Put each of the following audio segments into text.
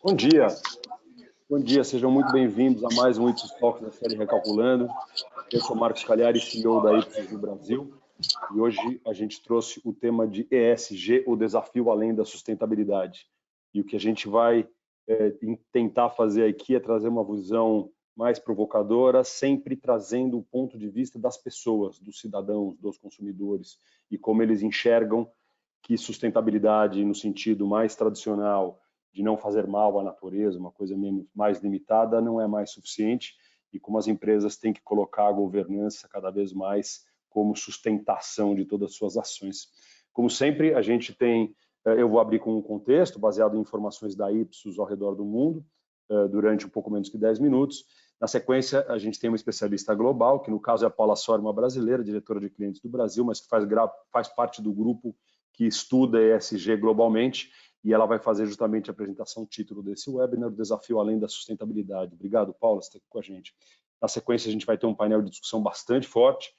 Bom dia, sejam muito bem-vindos a mais um Ipsos Talks da série Recalculando. Eu sou Marcos Cagliari, CEO da Ipsos no Brasil, e hoje a gente trouxe o tema de ESG, o desafio além da sustentabilidade. E o que a gente vai tentar fazer aqui é trazer uma visão mais provocadora, sempre trazendo o ponto de vista das pessoas, dos cidadãos, dos consumidores, e como eles enxergam que sustentabilidade, no sentido mais tradicional, de não fazer mal à natureza, uma coisa mais limitada, não é mais suficiente, e como as empresas têm que colocar a governança cada vez mais como sustentação de todas as suas ações. Como sempre, a gente tem, eu vou abrir com um contexto baseado em informações da Ipsos ao redor do mundo, durante um pouco menos que 10 minutos. Na sequência, a gente tem uma especialista global, que no caso é a Paula Sori, uma brasileira, diretora de clientes do Brasil, mas que faz parte do grupo que estuda ESG globalmente, e ela vai fazer justamente a apresentação, título desse webinar, o desafio além da sustentabilidade. Obrigado, Paula, você está aqui com a gente. Na sequência, a gente vai ter um painel de discussão bastante forte,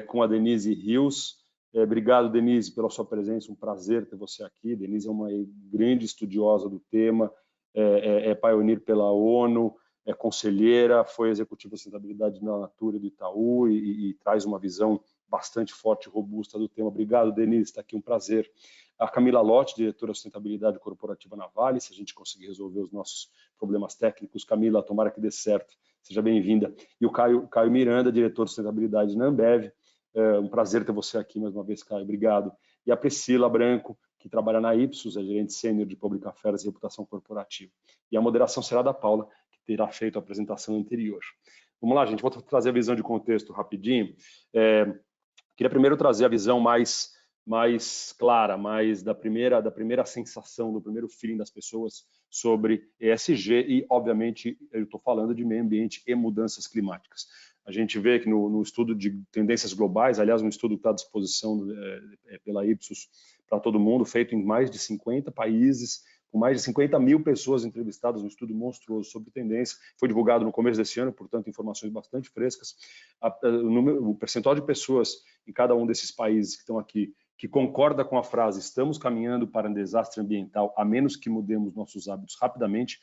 com a Denise Rios. Obrigado, Denise, pela sua presença, um prazer ter você aqui. Denise é uma grande estudiosa do tema, é pioneer pela ONU, é conselheira, foi executiva de sustentabilidade na Natura do Itaú e traz uma visão bastante forte e robusta do tema. Obrigado, Denise, está aqui, um prazer. A Camila Lotti, diretora de sustentabilidade corporativa na Vale, se a gente conseguir resolver os nossos problemas técnicos. Camila, tomara que dê certo, seja bem-vinda. E o Caio Miranda, diretor de sustentabilidade na Ambev, um prazer ter você aqui mais uma vez, Caio, obrigado. E a Priscila Branco, que trabalha na Ipsos, é gerente sênior de Public Affairs e reputação corporativa. E a moderação será da Paula, que terá feito a apresentação anterior. Vamos lá, gente, vou trazer a visão de contexto rapidinho. Queria primeiro trazer a visão mais clara, mais da primeira sensação, do primeiro feeling das pessoas sobre ESG e, obviamente, eu estou falando de meio ambiente e mudanças climáticas. A gente vê que no estudo de tendências globais, aliás, um estudo que está à disposição pela Ipsos para todo mundo, feito em mais de 50 países, com mais de 50 mil pessoas entrevistadas, um estudo monstruoso sobre tendência, foi divulgado no começo desse ano, portanto, informações bastante frescas. O percentual de pessoas em cada um desses países que estão aqui que concorda com a frase "estamos caminhando para um desastre ambiental, a menos que mudemos nossos hábitos rapidamente",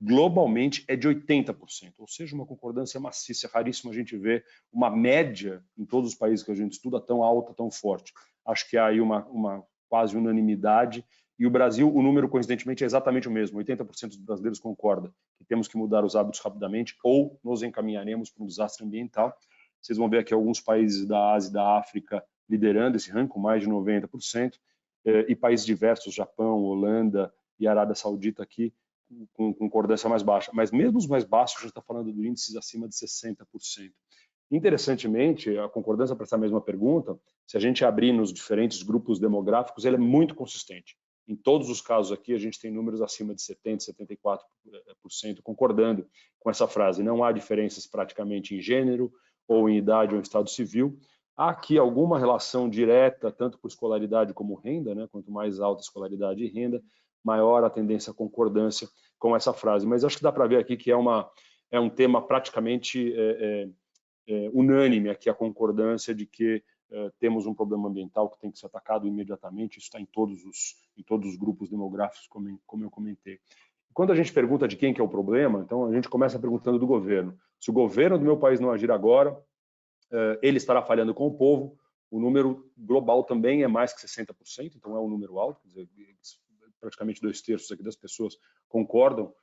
globalmente é de 80%, ou seja, uma concordância maciça. É raríssimo a gente ver uma média em todos os países que a gente estuda tão alta, tão forte. Acho que há aí uma quase unanimidade, e o Brasil, o número, coincidentemente, é exatamente o mesmo. 80% dos brasileiros concordam que temos que mudar os hábitos rapidamente ou nos encaminharemos para um desastre ambiental. Vocês vão ver aqui alguns países da Ásia e da África liderando esse ranking, com mais de 90%, e países diversos, Japão, Holanda e Arábia Saudita aqui, com concordância mais baixa. Mas mesmo os mais baixos, a gente está falando de índices acima de 60%. Interessantemente, a concordância para essa mesma pergunta, se a gente abrir nos diferentes grupos demográficos, ela é muito consistente. Em todos os casos aqui, a gente tem números acima de 70%, 74% concordando com essa frase. Não há diferenças praticamente em gênero, ou em idade ou em estado civil. Há aqui alguma relação direta, tanto por escolaridade como renda, né? Quanto mais alta a escolaridade e renda, maior a tendência à concordância com essa frase. Mas acho que dá para ver aqui que é um tema praticamente unânime aqui, a concordância de que temos um problema ambiental que tem que ser atacado imediatamente. Isso está em todos os grupos demográficos, como eu comentei. Quando a gente pergunta de quem que é o problema, então a gente começa perguntando do governo. Se o governo do meu país não agir agora, ele estará falhando com o povo. O número global também é mais que 60%, então é um número alto, quer dizer, praticamente 2/3 aqui das pessoas concordam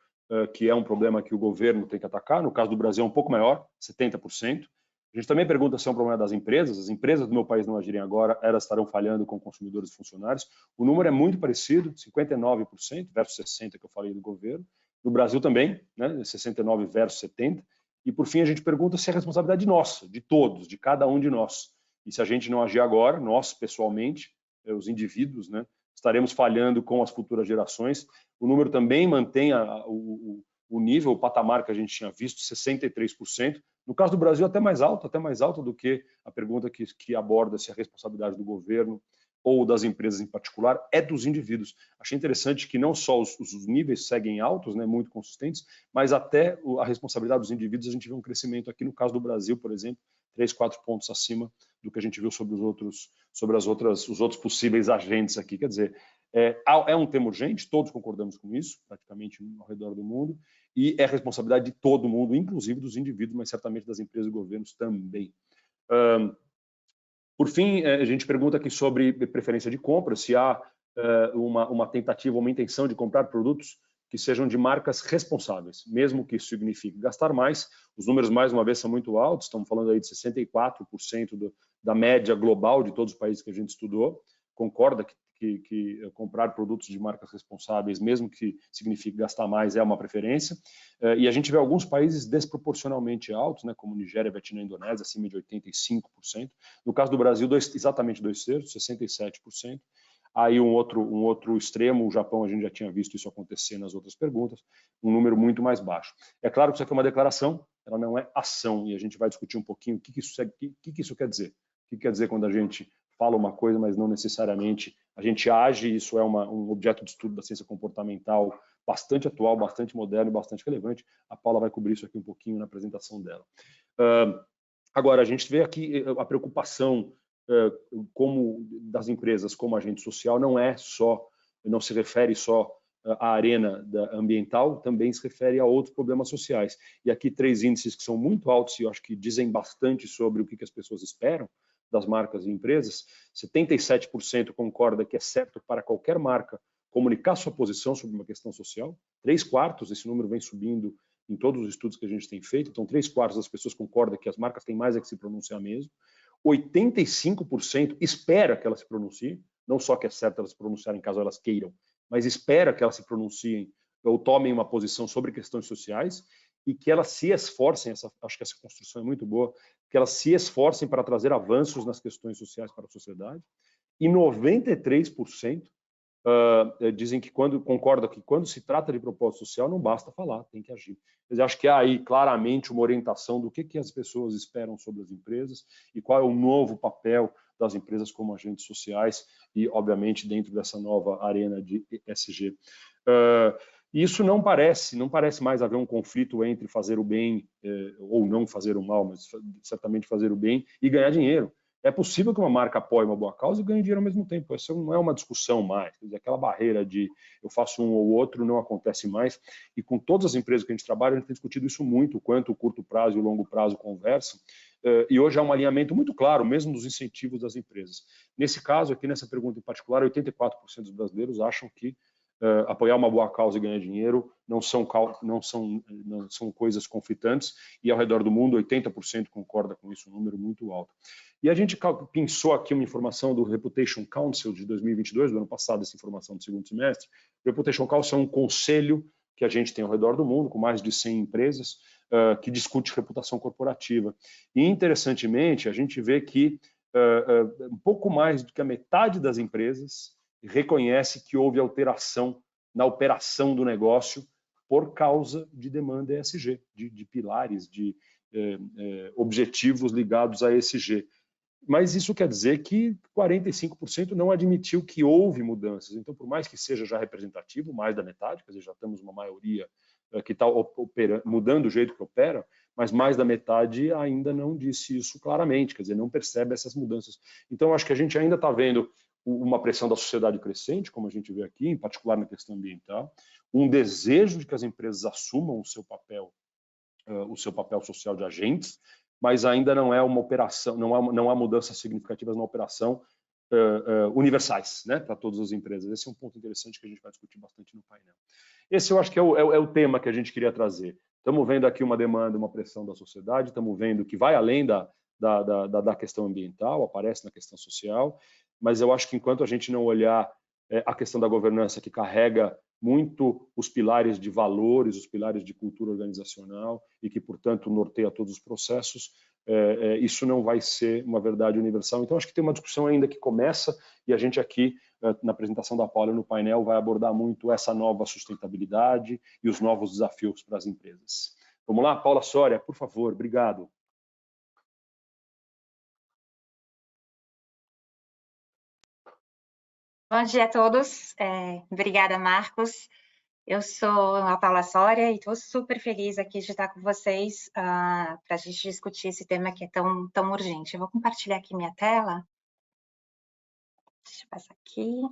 que é um problema que o governo tem que atacar. No caso do Brasil é um pouco maior, 70%. A gente também pergunta se é um problema das empresas. As empresas do meu país não agirem agora, elas estarão falhando com consumidores e funcionários. O número é muito parecido, 59% versus 60% que eu falei do governo. No Brasil também, né, 69 versus 70. E, por fim, a gente pergunta se é responsabilidade nossa, de todos, de cada um de nós. E se a gente não agir agora, nós, pessoalmente, os indivíduos, né, estaremos falhando com as futuras gerações. O número também mantém o nível, o patamar que a gente tinha visto, 63%. No caso do Brasil, até mais alto do que a pergunta que aborda se a responsabilidade do governo ou das empresas em particular é dos indivíduos. Achei interessante que não só os níveis seguem altos, né, muito consistentes, mas até a responsabilidade dos indivíduos, a gente vê um crescimento aqui no caso do Brasil, por exemplo, 3, 4 pontos acima do que a gente viu sobre os outros possíveis agentes aqui. Quer dizer, É um tema urgente, todos concordamos com isso, praticamente ao redor do mundo, e é responsabilidade de todo mundo, inclusive dos indivíduos, mas certamente das empresas e governos também. Por fim, a gente pergunta aqui sobre preferência de compra, se há uma tentativa, uma intenção de comprar produtos que sejam de marcas responsáveis, mesmo que isso signifique gastar mais. Os números, mais uma vez, são muito altos, estamos falando aí de 64% da média global de todos os países que a gente estudou. Concorda que comprar produtos de marcas responsáveis, mesmo que signifique gastar mais, é uma preferência. E a gente vê alguns países desproporcionalmente altos, né, como Nigéria, Vietnã e Indonésia, acima de 85%. No caso do Brasil, exatamente 2/3, 67%. Aí um outro extremo, o Japão, a gente já tinha visto isso acontecer nas outras perguntas, um número muito mais baixo. É claro que isso aqui é uma declaração, ela não é ação, e a gente vai discutir um pouquinho o que isso quer dizer. O que quer dizer quando a gente fala uma coisa, mas não necessariamente a gente age. Isso é um objeto de estudo da ciência comportamental bastante atual, bastante moderno e bastante relevante. A Paula vai cobrir isso aqui um pouquinho na apresentação dela. Agora, a gente vê aqui a preocupação das empresas como agente social não se refere só à arena ambiental, também se refere a outros problemas sociais. E aqui 3 índices que são muito altos e eu acho que dizem bastante sobre o que as pessoas esperam das marcas e empresas. 77% concorda que é certo para qualquer marca comunicar sua posição sobre uma questão social. 3/4, esse número vem subindo em todos os estudos que a gente tem feito. Então, 3/4 das pessoas concordam que as marcas têm mais é que se pronunciar mesmo. 85% espera que elas se pronunciem, não só que é certo elas se pronunciarem caso elas queiram, mas espera que elas se pronunciem ou tomem uma posição sobre questões sociais e que elas se esforcem, acho que essa construção é muito boa, que elas se esforcem para trazer avanços nas questões sociais para a sociedade. E 93% dizem que concordam que quando se trata de propósito social não basta falar, tem que agir. Eu acho que há aí claramente uma orientação do que as pessoas esperam sobre as empresas e qual é o novo papel das empresas como agentes sociais e, obviamente, dentro dessa nova arena de ESG. Isso não parece mais haver um conflito entre fazer o bem ou não fazer o mal, mas certamente fazer o bem e ganhar dinheiro. É possível que uma marca apoie uma boa causa e ganhe dinheiro ao mesmo tempo. Essa não é uma discussão mais. Quer dizer, aquela barreira de eu faço um ou outro não acontece mais. E com todas as empresas que a gente trabalha, a gente tem discutido isso muito, o quanto o curto prazo e o longo prazo conversam. E hoje há um alinhamento muito claro, mesmo dos incentivos das empresas. Nesse caso, aqui nessa pergunta em particular, 84% dos brasileiros acham que apoiar uma boa causa e ganhar dinheiro não são coisas conflitantes, e ao redor do mundo 80% concorda com isso, um número muito alto. E a gente pensou aqui uma informação do Reputation Council de 2022, do ano passado, essa informação do segundo semestre. O Reputation Council é um conselho que a gente tem ao redor do mundo, com mais de 100 empresas, que discute reputação corporativa. E, interessantemente, a gente vê que um pouco mais do que a metade das empresas reconhece que houve alteração na operação do negócio por causa de demanda ESG, de pilares, de objetivos ligados a ESG. Mas isso quer dizer que 45% não admitiu que houve mudanças. Então, por mais que seja já representativo, mais da metade, quer dizer, já temos uma maioria que está mudando o jeito que opera, mas mais da metade ainda não disse isso claramente, quer dizer, não percebe essas mudanças. Então, acho que a gente ainda está vendo uma pressão da sociedade crescente, como a gente vê aqui, em particular na questão ambiental, um desejo de que as empresas assumam o seu papel social de agentes, mas ainda não é uma operação, não há mudanças significativas na operação universais, né, para todas as empresas. Esse é um ponto interessante que a gente vai discutir bastante no painel. Esse eu acho que é o tema que a gente queria trazer. Estamos vendo aqui uma demanda, uma pressão da sociedade, estamos vendo que vai além da questão ambiental, aparece na questão social, mas eu acho que enquanto a gente não olhar a questão da governança, que carrega muito os pilares de valores, os pilares de cultura organizacional e que, portanto, norteia todos os processos, isso não vai ser uma verdade universal. Então, acho que tem uma discussão ainda que começa e a gente aqui, na apresentação da Paula no painel, vai abordar muito essa nova sustentabilidade e os novos desafios para as empresas. Vamos lá, Paula Soria, por favor, obrigado. Bom dia a todos. Obrigada, Marcos. Eu sou a Paula Soria e estou super feliz aqui de estar com vocês para a gente discutir esse tema que é tão urgente. Eu vou compartilhar aqui minha tela. Deixa eu passar aqui.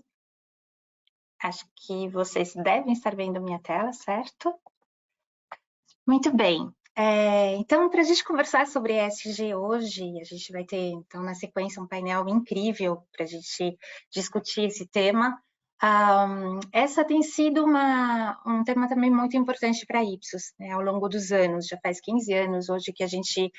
Acho que vocês devem estar vendo minha tela, certo? Muito bem. Então, para a gente conversar sobre ESG hoje, a gente vai ter, então, na sequência, um painel incrível para a gente discutir esse tema. Essa tem sido um tema também muito importante para a Ipsos, né, ao longo dos anos. Já faz 15 anos hoje que a gente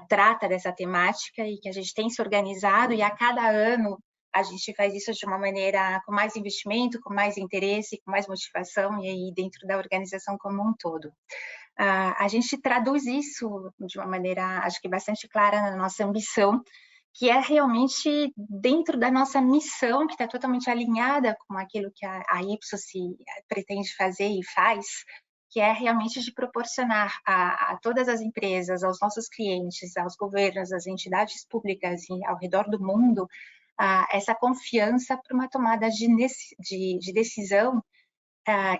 trata dessa temática e que a gente tem se organizado, e a cada ano a gente faz isso de uma maneira com mais investimento, com mais interesse, com mais motivação, e aí dentro da organização como um todo. A gente traduz isso de uma maneira, acho que bastante clara na nossa ambição, que é realmente dentro da nossa missão, que está totalmente alinhada com aquilo que a Ipsos pretende fazer e faz, que é realmente de proporcionar a todas as empresas, aos nossos clientes, aos governos, às entidades públicas e ao redor do mundo, essa confiança para uma tomada de decisão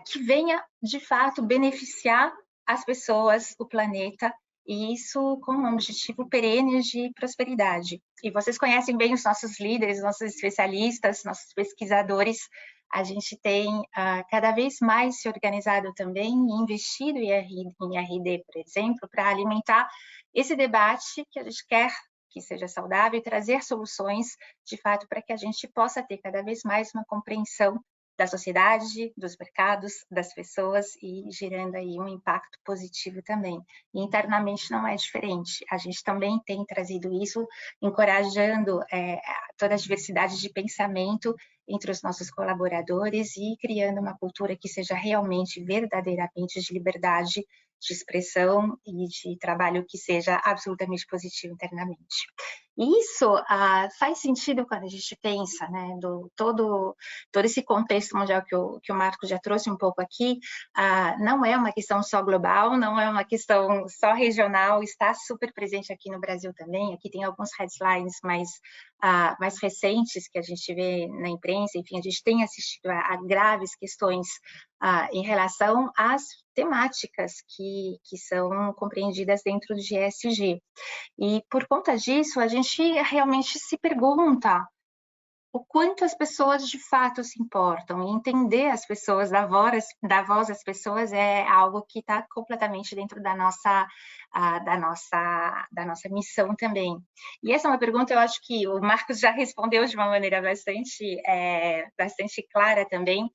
que venha, de fato, beneficiar as pessoas, o planeta, e isso com um objetivo perene de prosperidade. E vocês conhecem bem os nossos líderes, nossos especialistas, nossos pesquisadores. A gente tem cada vez mais se organizado também e investido em R&D, por exemplo, para alimentar esse debate que a gente quer que seja saudável e trazer soluções, de fato, para que a gente possa ter cada vez mais uma compreensão da sociedade, dos mercados, das pessoas, e gerando aí um impacto positivo também. E internamente não é diferente. A gente também tem trazido isso, encorajando toda a diversidade de pensamento entre os nossos colaboradores e criando uma cultura que seja realmente, verdadeiramente de liberdade de expressão e de trabalho que seja absolutamente positivo internamente. E isso faz sentido quando a gente pensa, né, todo esse contexto mundial que o Marcos já trouxe um pouco aqui. Não é uma questão só global, não é uma questão só regional, está super presente aqui no Brasil também. Aqui tem alguns headlines mais recentes que a gente vê na imprensa. Enfim, a gente tem assistido a graves questões em relação às temáticas que são compreendidas dentro do ESG. E por conta disso, a gente realmente se pergunta o quanto as pessoas de fato se importam, e entender as pessoas, dar voz às pessoas é algo que está completamente dentro da nossa missão também. E essa é uma pergunta, eu acho que o Marcos já respondeu de uma maneira bastante clara também.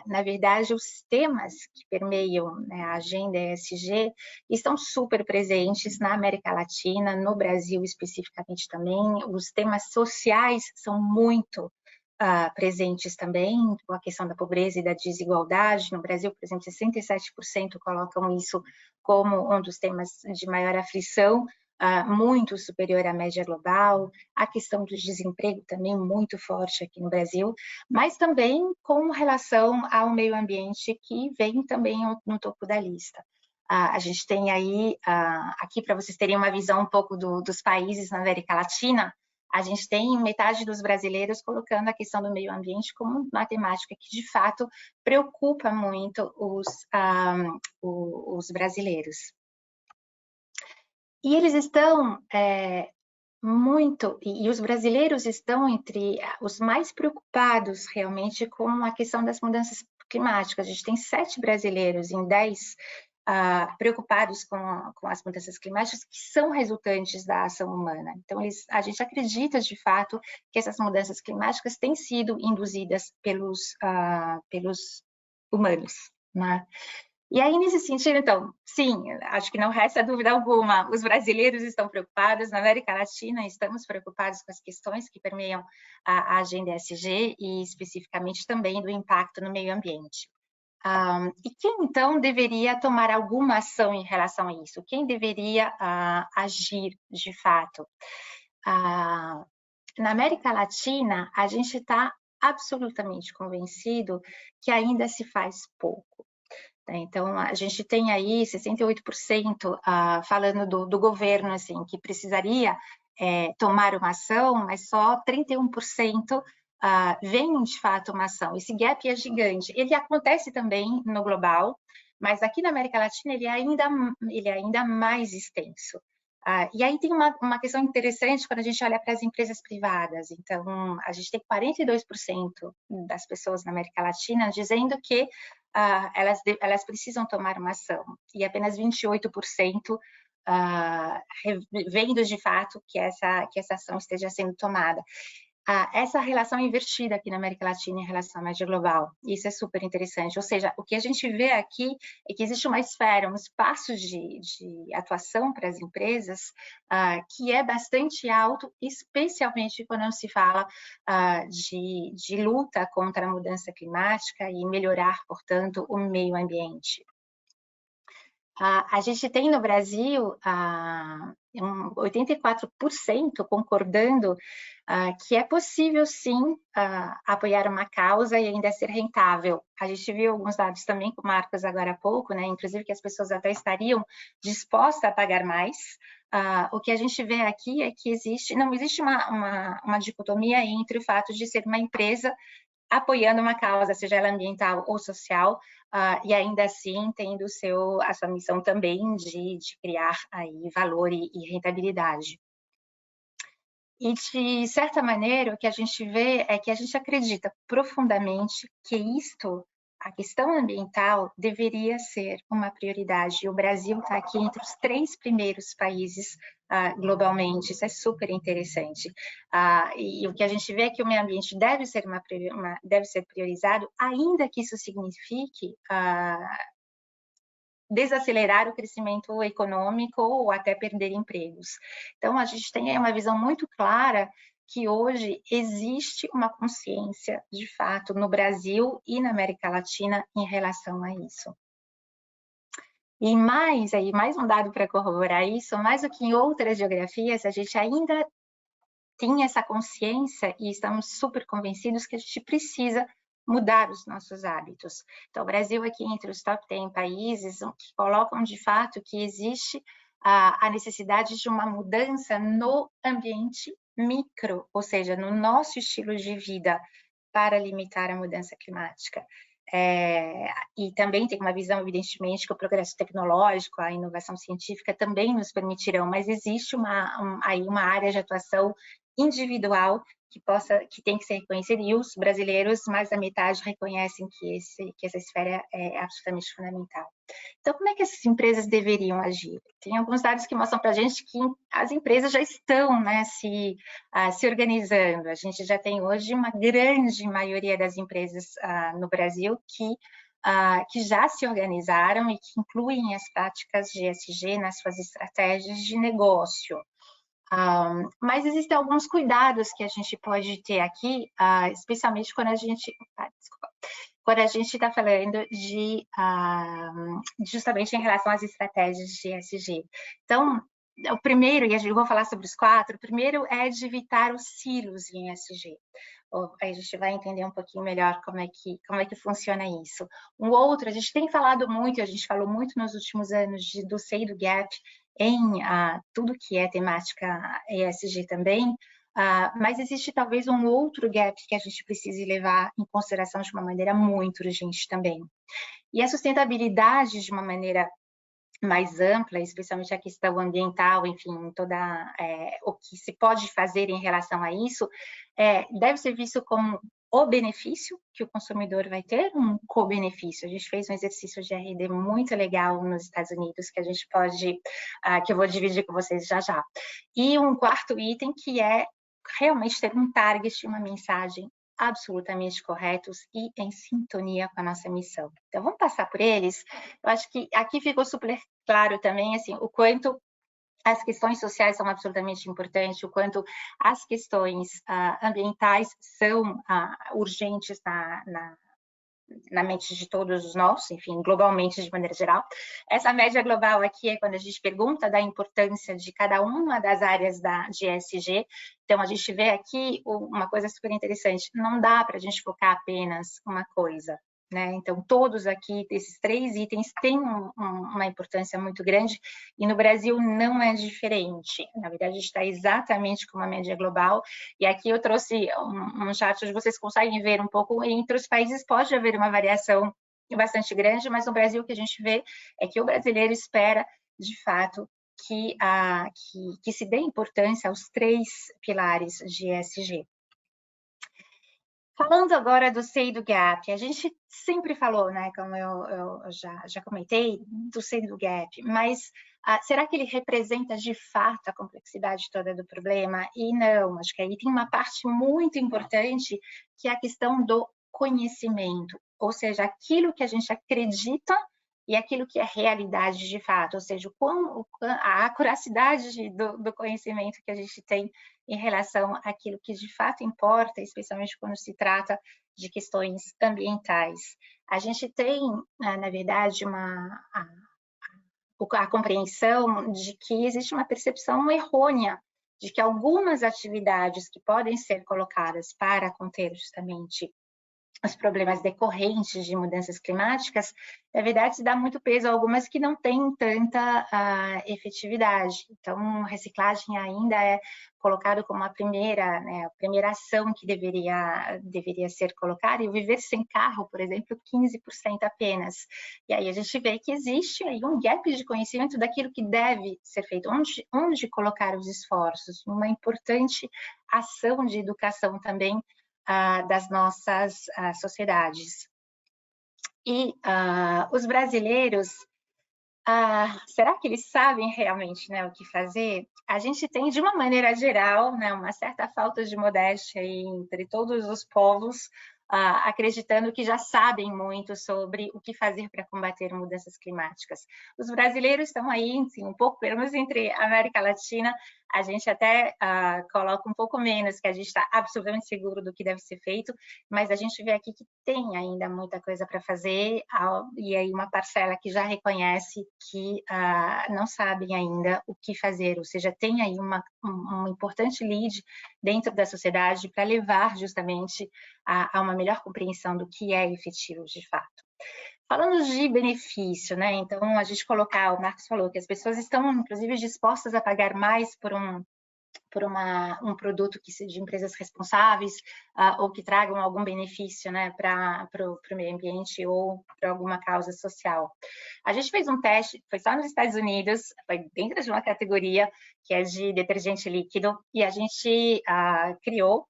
Na verdade, os temas que permeiam, né, a agenda ESG estão super presentes na América Latina, no Brasil especificamente também. Os temas sociais são muito presentes também, com a questão da pobreza e da desigualdade. No Brasil, por exemplo, 67% colocam isso como um dos temas de maior aflição, muito superior à média global. A questão do desemprego também muito forte aqui no Brasil, mas também com relação ao meio ambiente, que vem também no topo da lista. A gente tem aí, aqui para vocês terem uma visão um pouco dos países na América Latina, a gente tem metade dos brasileiros colocando a questão do meio ambiente como uma temática que, de fato, preocupa muito os brasileiros. E eles estão e os brasileiros estão entre os mais preocupados realmente com a questão das mudanças climáticas. A gente tem 7 brasileiros em 10 preocupados com as mudanças climáticas que são resultantes da ação humana. Então, a gente acredita, de fato, que essas mudanças climáticas têm sido induzidas pelos humanos, né? E aí, nesse sentido, então, sim, acho que não resta dúvida alguma, os brasileiros estão preocupados, na América Latina estamos preocupados com as questões que permeiam a agenda ESG e especificamente também do impacto no meio ambiente. E quem, então, deveria tomar alguma ação em relação a isso? Quem deveria agir, de fato? Na América Latina, a gente está absolutamente convencido que ainda se faz pouco. Então, a gente tem aí 68% falando do governo, assim, que precisaria tomar uma ação, mas só 31% vem, de fato, uma ação. Esse gap é gigante. Ele acontece também no global, mas aqui na América Latina ele é ainda mais extenso. E aí tem uma questão interessante quando a gente olha para as empresas privadas. Então, a gente tem 42% das pessoas na América Latina dizendo que elas precisam tomar uma ação, e apenas 28% vendo de fato que essa ação esteja sendo tomada. Essa relação invertida aqui na América Latina em relação à média global, isso é super interessante. Ou seja, o que a gente vê aqui é que existe uma esfera, um espaço de atuação para as empresas que é bastante alto, especialmente quando se fala de luta contra a mudança climática e melhorar, portanto, o meio ambiente. A gente tem no Brasil 84% concordando que é possível, sim, apoiar uma causa e ainda ser rentável. A gente viu alguns dados também com o Marcos agora há pouco, né? Inclusive que as pessoas até estariam dispostas a pagar mais. O que a gente vê aqui é que não existe uma dicotomia entre o fato de ser uma empresa apoiando uma causa, seja ela ambiental ou social, e ainda assim tendo a sua missão também de criar aí valor e rentabilidade. E, de certa maneira, o que a gente vê é que a gente acredita profundamente que a questão ambiental, deveria ser uma prioridade. E o Brasil está aqui entre os 3 primeiros países globalmente. Isso é super interessante. E o que a gente vê é que o meio ambiente deve ser priorizado, ainda que isso signifique desacelerar o crescimento econômico ou até perder empregos. Então, a gente tem aí uma visão muito clara que hoje existe uma consciência, de fato, no Brasil e na América Latina em relação a isso. E mais um dado para corroborar isso, mais do que em outras geografias, a gente ainda tem essa consciência e estamos super convencidos que a gente precisa mudar os nossos hábitos. Então, o Brasil aqui entre os top 10 países que colocam de fato que existe a necessidade de uma mudança no ambiente micro, ou seja, no nosso estilo de vida para limitar a mudança climática. E também tem uma visão, evidentemente, que o progresso tecnológico, a inovação científica também nos permitirão, mas existe aí uma área de atuação individual que tem que ser reconhecida, e os brasileiros, mais da metade, reconhecem que essa esfera é absolutamente fundamental. Então, como é que essas empresas deveriam agir? Tem alguns dados que mostram para a gente que as empresas já estão, né, se organizando. A gente já tem hoje uma grande maioria das empresas no Brasil que já se organizaram e que incluem as práticas de ESG nas suas estratégias de negócio. Mas existem alguns cuidados que a gente pode ter aqui, especialmente quando a gente está falando justamente em relação às estratégias de ESG. Então, o primeiro, e eu vou falar sobre os 4, o primeiro é de evitar os silos em ESG. Aí a gente vai entender um pouquinho melhor como é que funciona isso. Um outro, a gente tem falado muito, a gente falou muito nos últimos anos do Say do Gap em tudo que é temática ESG também, mas existe talvez um outro gap que a gente precise levar em consideração de uma maneira muito urgente também. E a sustentabilidade de uma maneira mais ampla, especialmente a questão ambiental, enfim, o que se pode fazer em relação a isso, deve ser visto como o benefício que o consumidor vai ter, um co-benefício. A gente fez um exercício de R&D muito legal nos Estados Unidos, que a gente que eu vou dividir com vocês já já. E um quarto item que é realmente ter um target, uma mensagem absolutamente corretos e em sintonia com a nossa missão. Então, vamos passar por eles. Eu acho que aqui ficou super claro também, assim, o quanto as questões sociais são absolutamente importantes, o quanto as questões ambientais são urgentes na mente de todos nós, enfim, globalmente, de maneira geral. Essa média global aqui é quando a gente pergunta da importância de cada uma das áreas de ESG. Então, a gente vê aqui uma coisa super interessante, não dá para a gente focar apenas uma coisa, né? Então, todos aqui, esses 3 itens, têm uma importância muito grande, e no Brasil não é diferente. Na verdade, a gente está exatamente com uma média global, e aqui eu trouxe um chart onde vocês conseguem ver um pouco, entre os países pode haver uma variação bastante grande, mas no Brasil o que a gente vê é que o brasileiro espera, de fato, que se dê importância aos 3 pilares de ESG. Falando agora do Say do Gap, a gente sempre falou, né, como eu já comentei, do Say do Gap, mas será que ele representa de fato a complexidade toda do problema? E não, acho que aí tem uma parte muito importante, que é a questão do conhecimento, ou seja, aquilo que a gente acredita e aquilo que é realidade de fato, ou seja, a acuracidade do conhecimento que a gente tem em relação àquilo que de fato importa, especialmente quando se trata de questões ambientais. A gente tem, na verdade, a compreensão de que existe uma percepção errônea de que algumas atividades que podem ser colocadas para conter justamente os problemas decorrentes de mudanças climáticas, na verdade, se dá muito peso a algumas que não têm tanta efetividade. Então, reciclagem ainda é colocado como a primeira ação que deveria ser colocada, e o viver sem carro, por exemplo, 15% apenas. E aí a gente vê que existe aí um gap de conhecimento daquilo que deve ser feito, onde colocar os esforços, uma importante ação de educação também das nossas sociedades. E os brasileiros, será que eles sabem realmente, né, o que fazer? A gente tem, de uma maneira geral, né, uma certa falta de modéstia entre todos os povos, acreditando que já sabem muito sobre o que fazer para combater mudanças climáticas. Os brasileiros estão aí, assim, um pouco, pelo menos entre a América Latina, a gente até coloca um pouco menos, que a gente está absolutamente seguro do que deve ser feito, mas a gente vê aqui que tem ainda muita coisa para fazer, e aí uma parcela que já reconhece que não sabem ainda o que fazer, ou seja, tem aí um importante lead dentro da sociedade para levar justamente a uma melhor compreensão do que é efetivo de fato. Falando de benefício, né? Então, a gente colocar, o Marcos falou que as pessoas estão, inclusive, dispostas a pagar mais por um produto que seja de empresas responsáveis ou que tragam algum benefício, né, para o meio ambiente ou para alguma causa social. A gente fez um teste, foi só nos Estados Unidos, foi dentro de uma categoria que é de detergente líquido, e a gente criou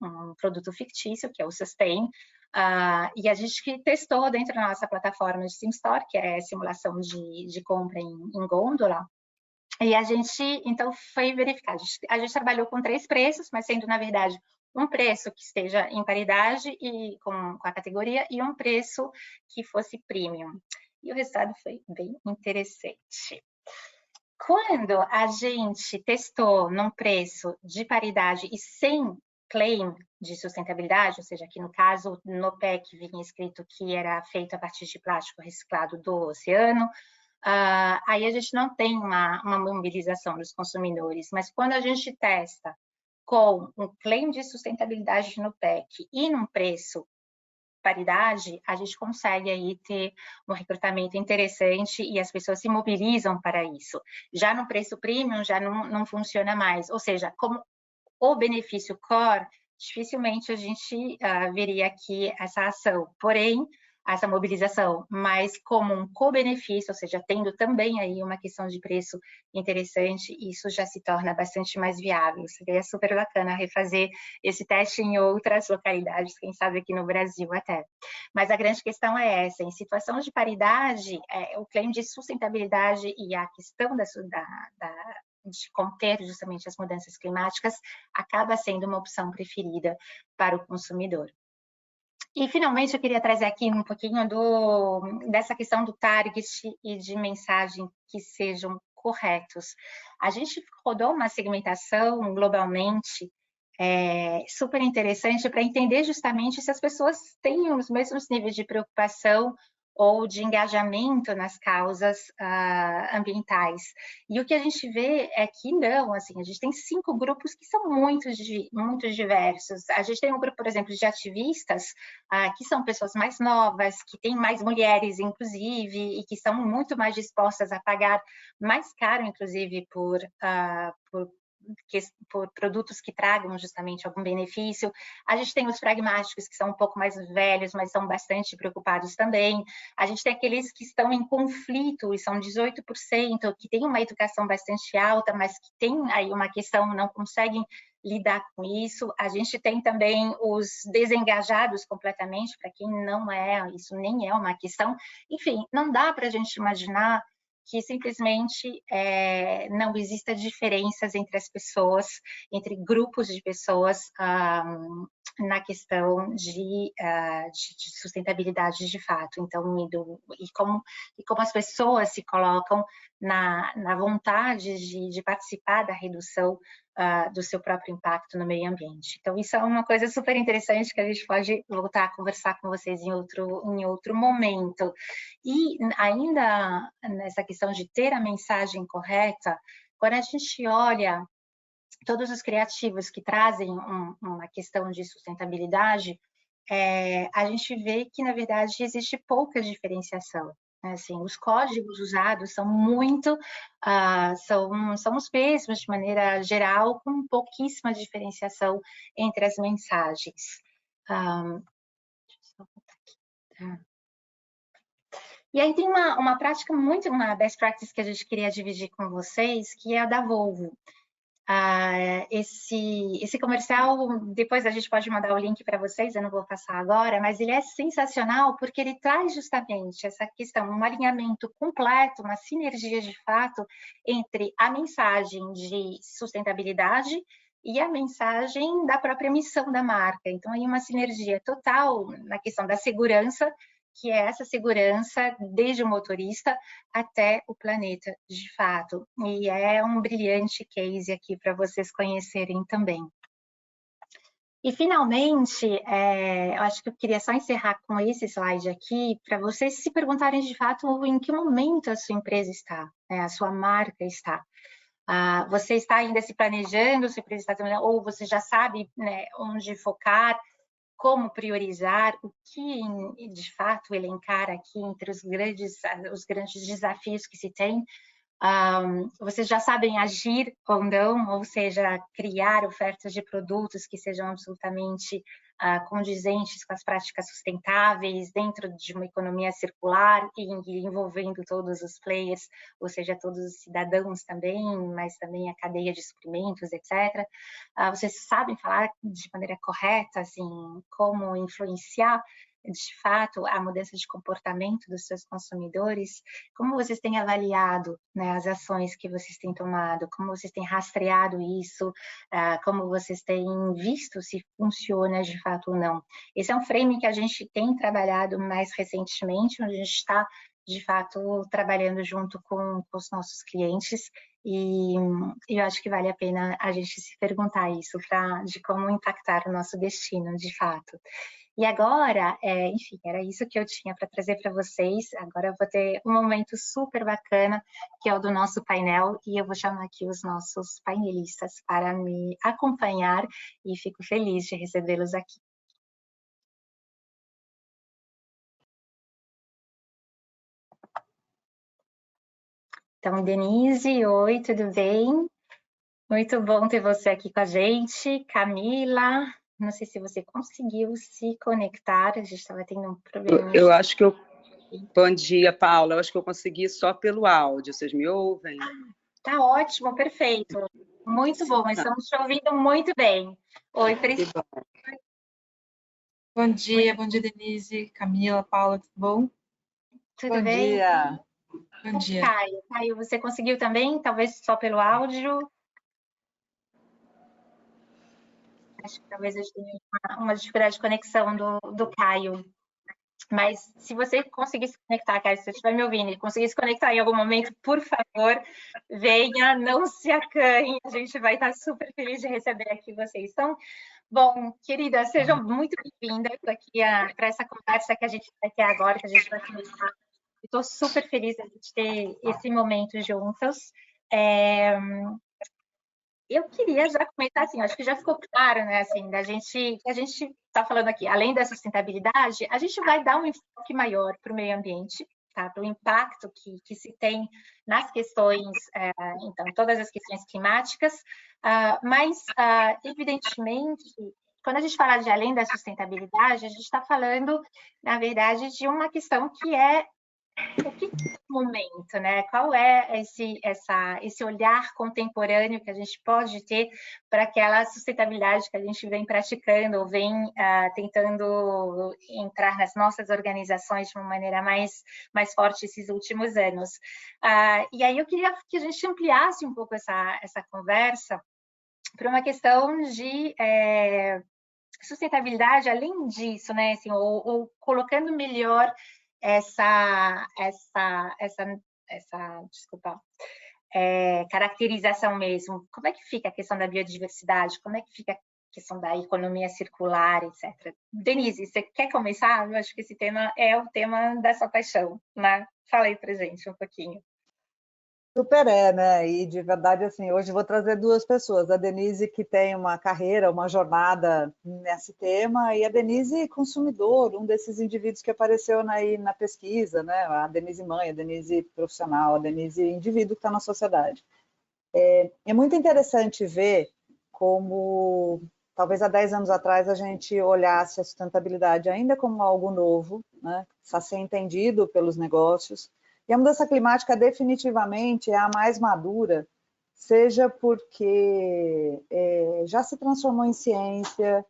um produto fictício, que é o Sustain, e a gente testou dentro da nossa plataforma de SimStore, que é simulação de compra em gôndola, e a gente, então, foi verificar. A gente trabalhou com 3 preços, mas sendo, na verdade, um preço que esteja em paridade com a categoria e um preço que fosse premium. E o resultado foi bem interessante. Quando a gente testou num preço de paridade e sem claim de sustentabilidade, ou seja, aqui no caso, no PEC vinha escrito que era feito a partir de plástico reciclado do oceano, aí a gente não tem uma mobilização dos consumidores, mas quando a gente testa com um claim de sustentabilidade no PEC e num preço paridade, a gente consegue aí ter um recrutamento interessante e as pessoas se mobilizam para isso. Já no preço premium, já não funciona mais, ou seja, como o benefício core, dificilmente a gente veria aqui essa ação, porém, essa mobilização, mas como um co-benefício, ou seja, tendo também aí uma questão de preço interessante, isso já se torna bastante mais viável. Seria super bacana refazer esse teste em outras localidades, quem sabe aqui no Brasil até. Mas a grande questão é essa, em situação de paridade, o claim de sustentabilidade e a questão de conter justamente as mudanças climáticas acaba sendo uma opção preferida para o consumidor. E, finalmente, eu queria trazer aqui um pouquinho dessa questão do target e de mensagem que sejam corretos. A gente rodou uma segmentação globalmente super interessante para entender justamente se as pessoas têm os mesmos níveis de preocupação ou de engajamento nas causas ambientais. E o que a gente vê é que não, assim, a gente tem 5 grupos que são muito diversos. A gente tem um grupo, por exemplo, de ativistas, que são pessoas mais novas, que têm mais mulheres, inclusive, e que são muito mais dispostas a pagar mais caro, inclusive, por por produtos que tragam justamente algum benefício. A gente tem os pragmáticos, que são um pouco mais velhos, mas são bastante preocupados também. A gente tem aqueles que estão em conflito, e são 18%, que têm uma educação bastante alta, mas que têm aí uma questão, não conseguem lidar com isso. A gente tem também os desengajados completamente, para quem não é, isso nem é uma questão. Enfim, não dá para a gente imaginar que simplesmente não exista diferenças entre as pessoas, entre grupos de pessoas na questão de sustentabilidade de fato. Então, e como as pessoas se colocam na vontade de participar da redução do seu próprio impacto no meio ambiente. Então, isso é uma coisa super interessante que a gente pode voltar a conversar com vocês em outro momento. E ainda nessa questão de ter a mensagem correta, quando a gente olha todos os criativos que trazem uma questão de sustentabilidade, a gente vê que, na verdade, existe pouca diferenciação. Assim, os códigos usados são muito, são os mesmos de maneira geral, com pouquíssima diferenciação entre as mensagens. Deixa eu só botar aqui. Tá. E aí tem uma prática uma best practice que a gente queria dividir com vocês, que é a da Volvo. Esse comercial, depois a gente pode mandar o link para vocês, eu não vou passar agora, mas ele é sensacional porque ele traz justamente essa questão, um alinhamento completo, uma sinergia de fato entre a mensagem de sustentabilidade e a mensagem da própria missão da marca. Então, aí uma sinergia total na questão da segurança, que é essa segurança desde o motorista até o planeta, de fato. E é um brilhante case aqui para vocês conhecerem também. E, finalmente, eu acho que eu queria só encerrar com esse slide aqui, para vocês se perguntarem, de fato, em que momento a sua empresa está, né, a sua marca está. Você está ainda se planejando, se empresa está, ou você já sabe, né, onde focar, como priorizar, o que, de fato, elencar aqui entre os grandes desafios que se tem. Vocês já sabem agir ou não, ou seja, criar ofertas de produtos que sejam absolutamente condizentes com as práticas sustentáveis dentro de uma economia circular e envolvendo todos os players, ou seja, todos os cidadãos também, mas também a cadeia de suprimentos, etc. Vocês sabem falar de maneira correta, assim, como influenciar de fato a mudança de comportamento dos seus consumidores? Como vocês têm avaliado, né, as ações que vocês têm tomado? Como vocês têm rastreado isso? Como vocês têm visto se funciona de fato ou não? Esse é um frame que a gente tem trabalhado mais recentemente, onde a gente está de fato trabalhando junto com os nossos clientes, e eu acho que vale a pena a gente se perguntar isso, de como impactar o nosso destino de fato. E agora, enfim, era isso que eu tinha para trazer para vocês. Agora eu vou ter um momento super bacana, que é o do nosso painel, e eu vou chamar aqui os nossos painelistas para me acompanhar, e fico feliz de recebê-los aqui. Então, Denise, oi, tudo bem? Muito bom ter você aqui com a gente. Camila, não sei se você conseguiu se conectar, a gente estava tendo um problema. Eu acho que eu... Bom dia, Paula. Eu acho que eu consegui só pelo áudio. Vocês me ouvem? Tá ótimo, perfeito. Muito bom, estamos te ouvindo muito bem. Oi, Priscila. Bom dia, Denise, Camila, Paula, tudo bom? Tudo bem? Dia. Bom dia. Caio, você conseguiu também? Talvez só pelo áudio? Acho que talvez eu tenha uma dificuldade de conexão do Caio. Mas se você conseguir se conectar, Caio, se você estiver me ouvindo e conseguir se conectar em algum momento, por favor, venha, não se acanhe, a gente vai estar super feliz de receber aqui vocês. Então, bom, queridas, sejam muito bem-vindas aqui para essa conversa que a gente vai ter agora, que a gente vai começar. Estou super feliz de a gente ter esse momento juntas. Eu queria já comentar, assim, acho que já ficou claro, né, assim, a gente está falando aqui, além da sustentabilidade, a gente vai dar um enfoque maior para o meio ambiente, do impacto que se tem nas questões, então, todas as questões climáticas, mas, evidentemente, quando a gente fala de além da sustentabilidade, a gente está falando, na verdade, de uma questão que é o que é o momento, né? Qual é esse olhar contemporâneo que a gente pode ter para aquela sustentabilidade que a gente vem praticando, ou vem tentando entrar nas nossas organizações de uma maneira mais forte esses últimos anos. E aí eu queria que a gente ampliasse um pouco essa conversa para uma questão de sustentabilidade, além disso, né? Assim, ou colocando melhor desculpa, caracterização mesmo. Como é que fica a questão da biodiversidade? Como é que fica a questão da economia circular, etc. Denise, você quer começar? Eu acho que esse tema é o tema da sua paixão, né? Fala aí pra gente um pouquinho. Super né? E de verdade, assim, hoje vou trazer duas pessoas, a Denise, que tem uma carreira, uma jornada nesse tema, e a Denise consumidor, um desses indivíduos que apareceu aí na pesquisa, né? A Denise mãe, a Denise profissional, a Denise indivíduo que está na sociedade. É muito interessante ver como, talvez há 10 anos atrás, a gente olhasse a sustentabilidade ainda como algo novo, né? Precisa ser entendido pelos negócios. E a mudança climática definitivamente é a mais madura, seja porque já se transformou em ciência,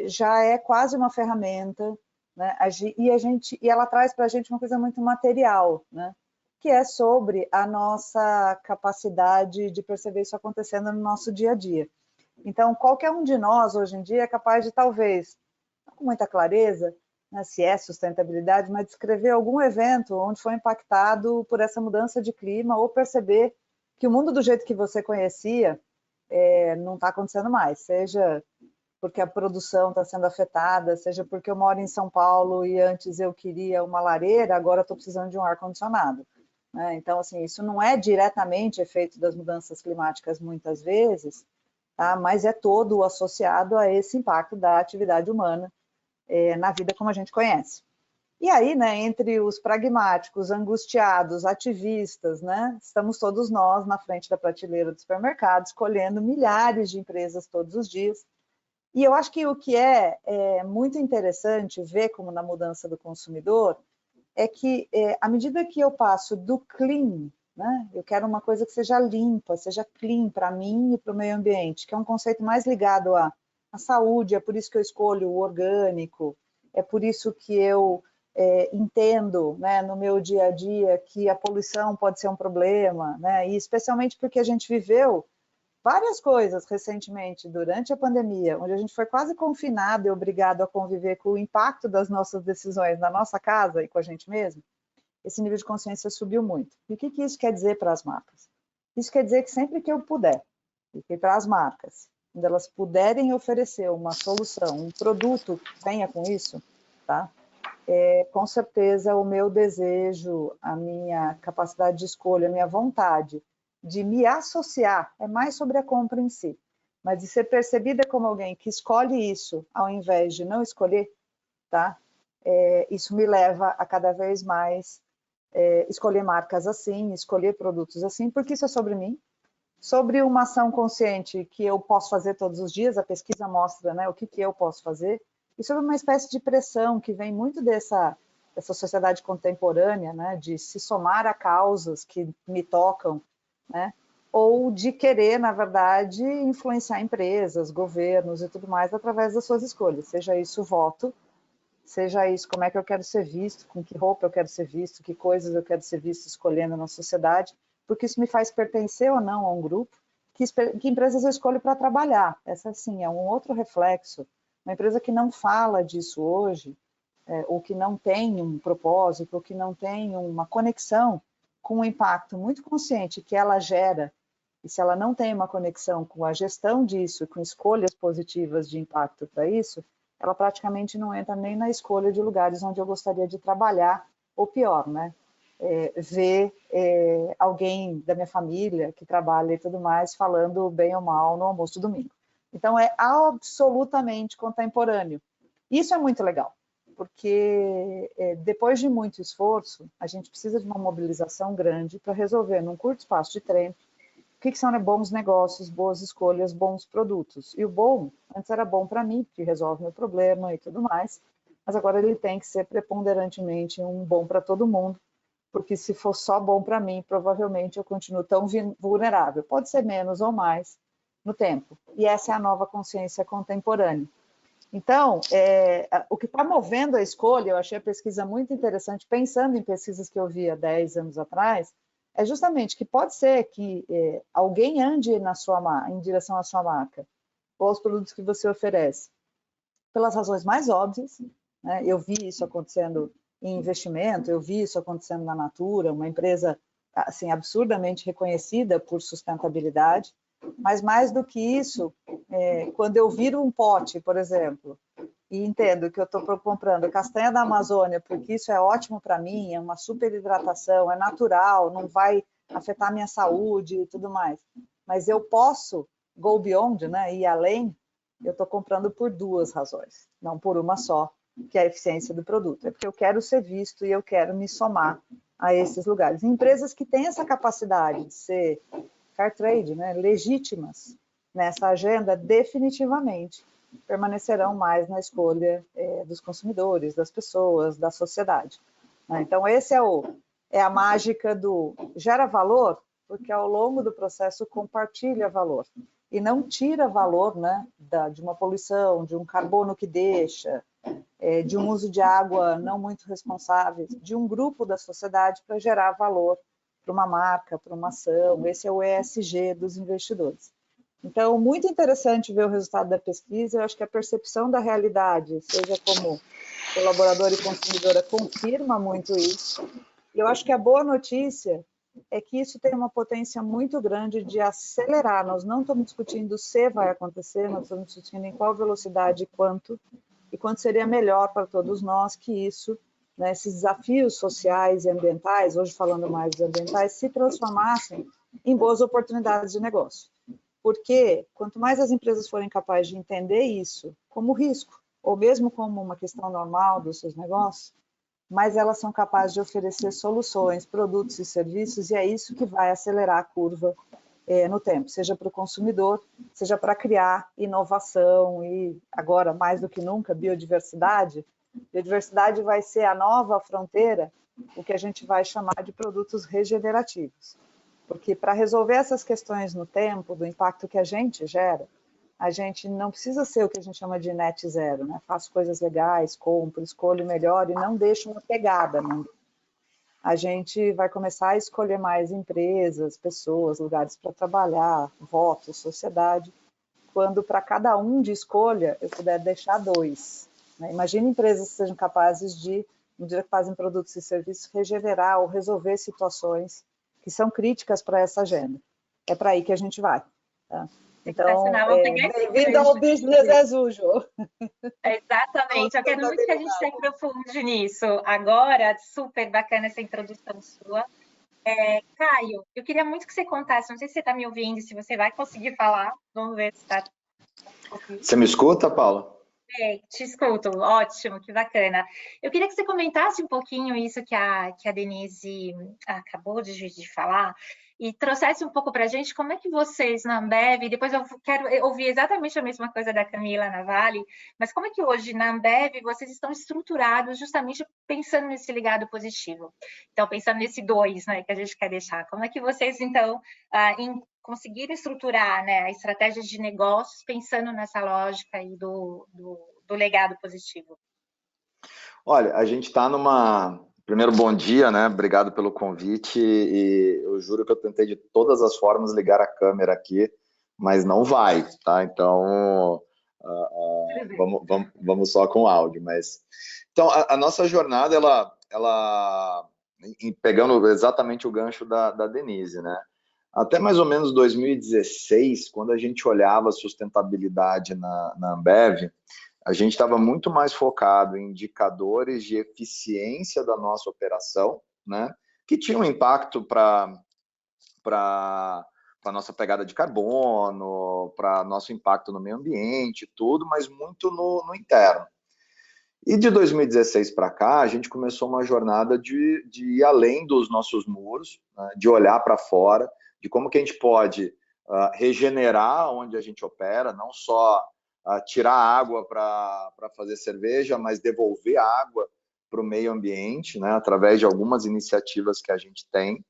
já é quase uma ferramenta, né? E ela traz para a gente uma coisa muito material, né? Que é sobre a nossa capacidade de perceber isso acontecendo no nosso dia a dia. Então, qualquer um de nós, hoje em dia, é capaz de, talvez, não com muita clareza, né, se é sustentabilidade, mas descrever algum evento onde foi impactado por essa mudança de clima, ou perceber que o mundo do jeito que você conhecia não está acontecendo mais, seja porque a produção está sendo afetada, seja porque eu moro em São Paulo e antes eu queria uma lareira, agora estou precisando de um ar-condicionado. Né? Então, assim, isso não é diretamente efeito das mudanças climáticas muitas vezes, tá? Mas é todo associado a esse impacto da atividade humana na vida como a gente conhece. E aí, né, entre os pragmáticos, angustiados, ativistas, né, estamos todos nós na frente da prateleira do supermercado, escolhendo milhares de empresas todos os dias. E eu acho que o que é muito interessante ver como na mudança do consumidor é que, à medida que eu passo do clean, né, eu quero uma coisa que seja limpa, seja clean para mim e para o meio ambiente, que é um conceito mais ligado à saúde, é por isso que eu escolho o orgânico, é por isso que eu entendo, né, no meu dia a dia que a poluição pode ser um problema, né, e especialmente porque a gente viveu várias coisas recentemente durante a pandemia, onde a gente foi quase confinado e obrigado a conviver com o impacto das nossas decisões na nossa casa e com a gente mesmo. Esse nível de consciência subiu muito. E o que isso quer dizer para as marcas? Isso quer dizer que sempre que eu puder, e para as marcas, quando elas puderem oferecer uma solução, um produto que venha com isso, tá? Com certeza o meu desejo, a minha capacidade de escolha, a minha vontade de me associar, é mais sobre a compra em si, mas de ser percebida como alguém que escolhe isso ao invés de não escolher, tá? Isso me leva a cada vez mais escolher marcas assim, escolher produtos assim, porque isso é sobre mim, sobre uma ação consciente que eu posso fazer todos os dias, a pesquisa mostra, né, o que eu posso fazer, e sobre uma espécie de pressão que vem muito dessa sociedade contemporânea, né, de se somar a causas que me tocam, né, ou de querer, na verdade, influenciar empresas, governos e tudo mais através das suas escolhas, seja isso voto, seja isso como é que eu quero ser visto, com que roupa eu quero ser visto, que coisas eu quero ser visto escolhendo na sociedade, porque isso me faz pertencer ou não a um grupo, que empresas eu escolho para trabalhar. Essa, sim, é um outro reflexo. Uma empresa que não fala disso hoje, ou que não tem um propósito, ou que não tem uma conexão com um impacto muito consciente que ela gera, e se ela não tem uma conexão com a gestão disso, com escolhas positivas de impacto para isso, ela praticamente não entra nem na escolha de lugares onde eu gostaria de trabalhar, ou pior, né? Ver alguém da minha família que trabalha e tudo mais falando bem ou mal no almoço do domingo. Então, é absolutamente contemporâneo. Isso é muito legal, porque depois de muito esforço, a gente precisa de uma mobilização grande para resolver, num curto espaço de tempo, o que são bons negócios, boas escolhas, bons produtos. E o bom, antes era bom para mim, porque resolve meu problema e tudo mais, mas agora ele tem que ser preponderantemente um bom para todo mundo, porque se for só bom para mim, provavelmente eu continuo tão vulnerável. Pode ser menos ou mais no tempo. E essa é a nova consciência contemporânea. Então, o que está movendo a escolha, eu achei a pesquisa muito interessante, pensando em pesquisas que eu vi há 10 anos atrás, é justamente que pode ser que alguém ande em direção à sua marca, ou aos produtos que você oferece, pelas razões mais óbvias, né? Eu vi isso acontecendo em investimento, eu vi isso acontecendo na Natura, uma empresa assim, absurdamente reconhecida por sustentabilidade, mas mais do que isso, quando eu viro um pote, por exemplo, e entendo que eu estou comprando castanha da Amazônia, porque isso é ótimo para mim, é uma super hidratação, é natural, não vai afetar a minha saúde e tudo mais, mas eu posso go beyond, né, ir além, eu estou comprando por duas razões, não por uma só, que é a eficiência do produto. É porque eu quero ser visto e eu quero me somar a esses lugares. Empresas que têm essa capacidade de ser fair trade, né, legítimas nessa agenda, definitivamente permanecerão mais na escolha dos consumidores, das pessoas, da sociedade. Então, esse é a mágica do gera valor, porque ao longo do processo compartilha valor e não tira valor, né, de uma poluição, de um carbono que deixa, de um uso de água não muito responsável, de um grupo da sociedade para gerar valor para uma marca, para uma ação. Esse é o ESG dos investidores. Então, muito interessante ver o resultado da pesquisa. Eu acho que a percepção da realidade, seja como colaboradora e consumidora, confirma muito isso. E eu acho que a boa notícia é que isso tem uma potência muito grande de acelerar. Nós não estamos discutindo se vai acontecer, nós estamos discutindo em qual velocidade e quanto seria melhor para todos nós que isso, né, esses desafios sociais e ambientais, hoje falando mais dos ambientais, se transformassem em boas oportunidades de negócio. Porque quanto mais as empresas forem capazes de entender isso como risco, ou mesmo como uma questão normal dos seus negócios, mais elas são capazes de oferecer soluções, produtos e serviços, e é isso que vai acelerar a curva no tempo, seja para o consumidor, seja para criar inovação e, agora, mais do que nunca, biodiversidade. Biodiversidade vai ser a nova fronteira, o que a gente vai chamar de produtos regenerativos. Porque para resolver essas questões no tempo, do impacto que a gente gera, a gente não precisa ser o que a gente chama de net zero, né? Faço coisas legais, compro, escolho melhor e não deixo uma pegada. Não. A gente vai começar a escolher mais empresas, pessoas, lugares para trabalhar, votos, sociedade, quando para cada um de escolha eu puder deixar dois. Né? Imagine empresas que sejam capazes de, no dia que fazem produtos e serviços, regenerar ou resolver situações que são críticas para essa agenda. É para aí que a gente vai. Tá? Então, bem-vindo ao business as usual. Exatamente, eu quero muito que a gente se aprofunde nisso. Agora, super bacana essa introdução sua. Caio, eu queria muito que você contasse, não sei se você está me ouvindo, se você vai conseguir falar, vamos ver se está. Você me escuta, Paula? Te escuto, ótimo, que bacana. Eu queria que você comentasse um pouquinho isso que a Denise acabou de falar e trouxesse um pouco para a gente como é que vocês na Ambev, depois eu quero ouvir exatamente a mesma coisa da Camila Navalli, mas como é que hoje na Ambev vocês estão estruturados justamente pensando nesse legado positivo? Então, pensando nesse 2, né, que a gente quer deixar. Como é que vocês, então, conseguir estruturar, né, a estratégia de negócios pensando nessa lógica aí do legado positivo? Olha, a gente está numa... Primeiro, bom dia, né? Obrigado pelo convite e eu juro que eu tentei de todas as formas ligar a câmera aqui, mas não vai, tá? Então, vamos só com áudio. Mas... Então, a nossa jornada, ela pegando exatamente o gancho da Denise, né? Até mais ou menos 2016, quando a gente olhava a sustentabilidade na Ambev, a gente estava muito mais focado em indicadores de eficiência da nossa operação, né, que tinham impacto para a nossa pegada de carbono, para nosso impacto no meio ambiente, tudo, mas muito no interno. E de 2016 para cá, a gente começou uma jornada de ir além dos nossos muros, né, de olhar para fora, de como que a gente pode regenerar onde a gente opera, não só tirar água para fazer cerveja, mas devolver água para o meio ambiente, né, através de algumas iniciativas que a gente tem.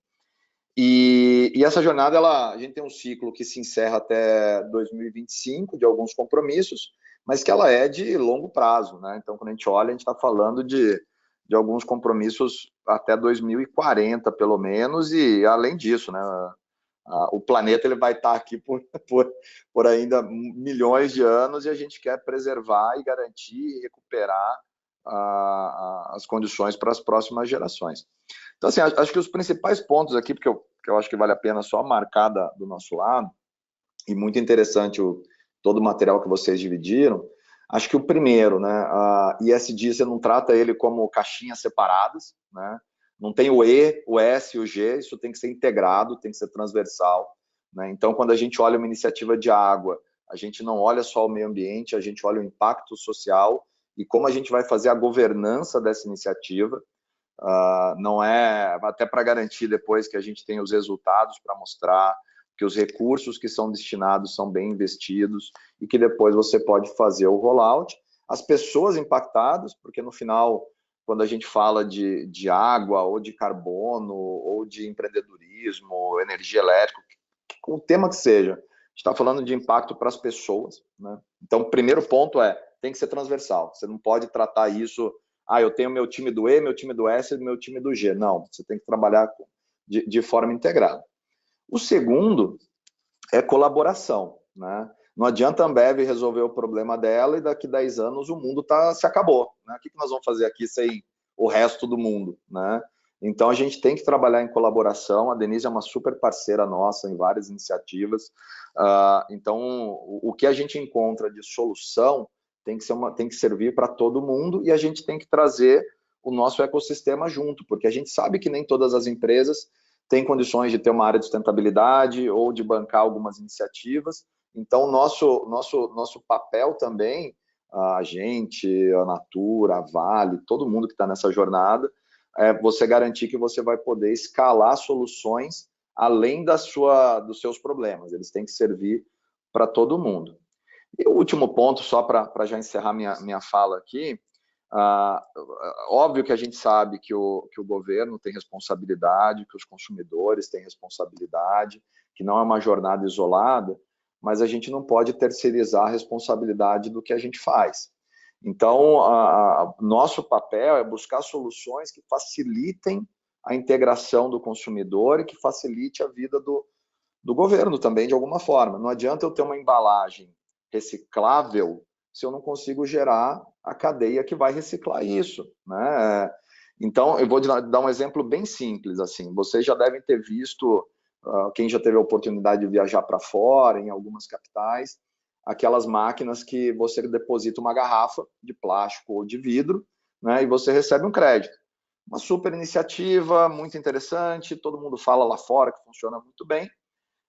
E essa jornada, a gente tem um ciclo que se encerra até 2025, de alguns compromissos, mas que ela é de longo prazo, né? Então, quando a gente olha, a gente está falando de alguns compromissos até 2040, pelo menos, e além disso, né? O planeta ele vai estar aqui por ainda milhões de anos e a gente quer preservar e garantir e recuperar as condições para as próximas gerações. Então, assim, acho que os principais pontos aqui, porque eu acho que vale a pena só marcar do nosso lado, e muito interessante todo o material que vocês dividiram, acho que o primeiro, né, a ESG, você não trata ele como caixinhas separadas, né, não tem o E, o S e o G, isso tem que ser integrado, tem que ser transversal, né, então quando a gente olha uma iniciativa de água, a gente não olha só o meio ambiente, a gente olha o impacto social e como a gente vai fazer a governança dessa iniciativa, não é até para garantir depois que a gente tem os resultados para mostrar, que os recursos que são destinados são bem investidos e que depois você pode fazer o rollout. As pessoas impactadas, porque no final, quando a gente fala de água, ou de carbono, ou de empreendedorismo, energia elétrica, o tema que seja, a gente está falando de impacto para as pessoas, né? Então, o primeiro ponto tem que ser transversal. Você não pode tratar isso, eu tenho meu time do E, meu time do S e meu time do G. Não, você tem que trabalhar de forma integrada. O segundo é colaboração, né? Não adianta a Ambev resolver o problema dela e daqui 10 anos o mundo se acabou, né? O que nós vamos fazer aqui sem o resto do mundo, né? Então a gente tem que trabalhar em colaboração. A Denise é uma super parceira nossa em várias iniciativas. Então o que a gente encontra de solução tem que servir para todo mundo e a gente tem que trazer o nosso ecossistema junto, porque a gente sabe que nem todas as empresas tem condições de ter uma área de sustentabilidade ou de bancar algumas iniciativas. Então, nosso papel também, a gente, a Natura, a Vale, todo mundo que está nessa jornada, é você garantir que você vai poder escalar soluções além dos seus problemas. Eles têm que servir para todo mundo. E o último ponto, só para já encerrar minha fala aqui, óbvio que a gente sabe que o governo tem responsabilidade, que os consumidores têm responsabilidade, que não é uma jornada isolada, mas a gente não pode terceirizar a responsabilidade do que a gente faz. Então, nosso papel é buscar soluções que facilitem a integração do consumidor e que facilite a vida do governo também, de alguma forma. Não adianta eu ter uma embalagem reciclável se eu não consigo gerar a cadeia que vai reciclar isso, né? Então, eu vou dar um exemplo bem simples, assim, vocês já devem ter visto, quem já teve a oportunidade de viajar para fora, em algumas capitais, aquelas máquinas que você deposita uma garrafa de plástico ou de vidro, né, e você recebe um crédito. Uma super iniciativa, muito interessante, todo mundo fala lá fora que funciona muito bem.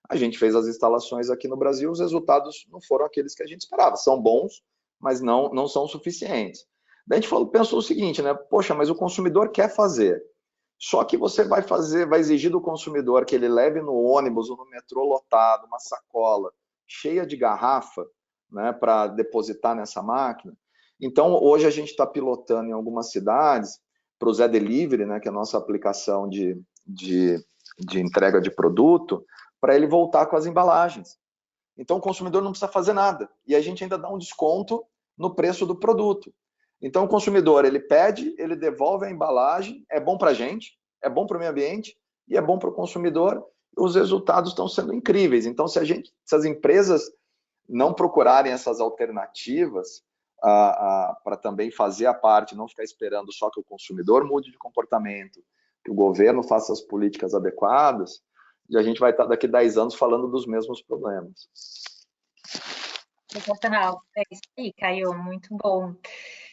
A gente fez as instalações aqui no Brasil, os resultados não foram aqueles que a gente esperava. São bons, mas não são suficientes. Daí a gente pensou o seguinte, né? Poxa, mas o consumidor quer fazer. Só que você vai exigir do consumidor que ele leve no ônibus ou no metrô lotado uma sacola cheia de garrafa, né, para depositar nessa máquina. Então, hoje a gente está pilotando em algumas cidades para o Zé Delivery, né, que é a nossa aplicação de entrega de produto, para ele voltar com as embalagens. Então, o consumidor não precisa fazer nada. E a gente ainda dá um desconto no preço do produto. Então, o consumidor, ele pede, ele devolve a embalagem, é bom para a gente, é bom para o meio ambiente e é bom para o consumidor. Os resultados estão sendo incríveis. Então, se as empresas não procurarem essas alternativas para também fazer a parte, não ficar esperando só que o consumidor mude de comportamento, que o governo faça as políticas adequadas, e a gente vai estar daqui a 10 anos falando dos mesmos problemas. Sensacional. É isso aí, Caio, muito bom.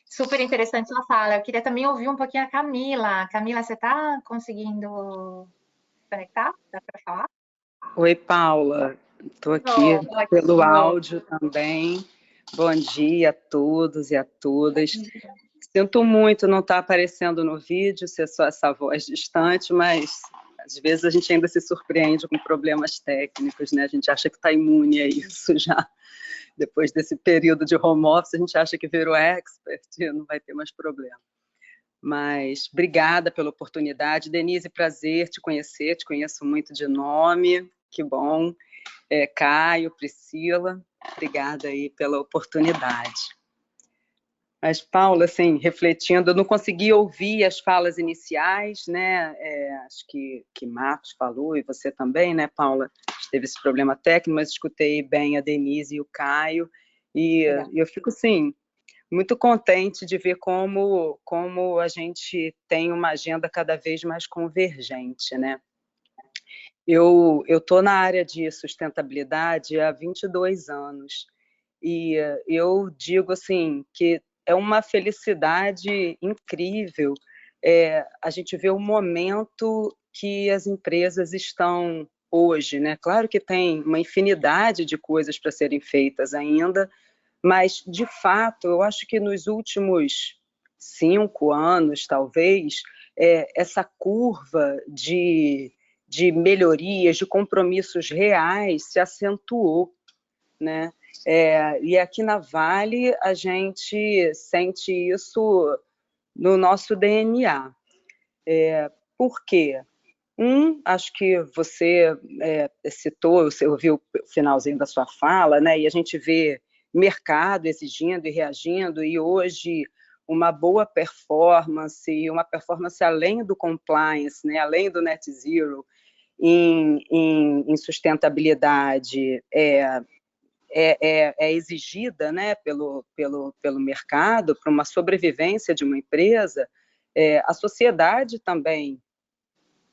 Super interessante sua fala. Eu queria também ouvir um pouquinho a Camila. Camila, você está conseguindo conectar? Dá para falar? Oi, Paula. Estou aqui pelo áudio também. Bom dia a todos e a todas. Sinto muito não estar aparecendo no vídeo, ser só essa voz distante, mas às vezes a gente ainda se surpreende com problemas técnicos, né? A gente acha que está imune a isso já. Depois desse período de home office, a gente acha que virou expert e não vai ter mais problema. Mas obrigada pela oportunidade. Denise, prazer te conhecer, te conheço muito de nome, que bom. Caio, Priscila, obrigada aí pela oportunidade. Mas, Paula, assim, refletindo, eu não consegui ouvir as falas iniciais, né? Acho que Marcos falou, e você também, né, Paula? Teve esse problema técnico, mas escutei bem a Denise e o Caio, e eu fico, assim, muito contente de ver como a gente tem uma agenda cada vez mais convergente, né? Eu estou na área de sustentabilidade há 22 anos, e eu digo, assim, que é uma felicidade incrível a gente ver o momento que as empresas estão hoje, né? Claro que tem uma infinidade de coisas para serem feitas ainda, mas, de fato, eu acho que nos últimos 5 anos, talvez, essa curva de melhorias, de compromissos reais se acentuou, né? E aqui na Vale a gente sente isso no nosso DNA. Por quê? Acho que você citou, eu ouvi o finalzinho da sua fala, né? E a gente vê mercado exigindo e reagindo, e hoje uma boa performance, e uma performance além do compliance, né? Além do net zero, em sustentabilidade é exigida, né, pelo mercado, para uma sobrevivência de uma empresa, a sociedade também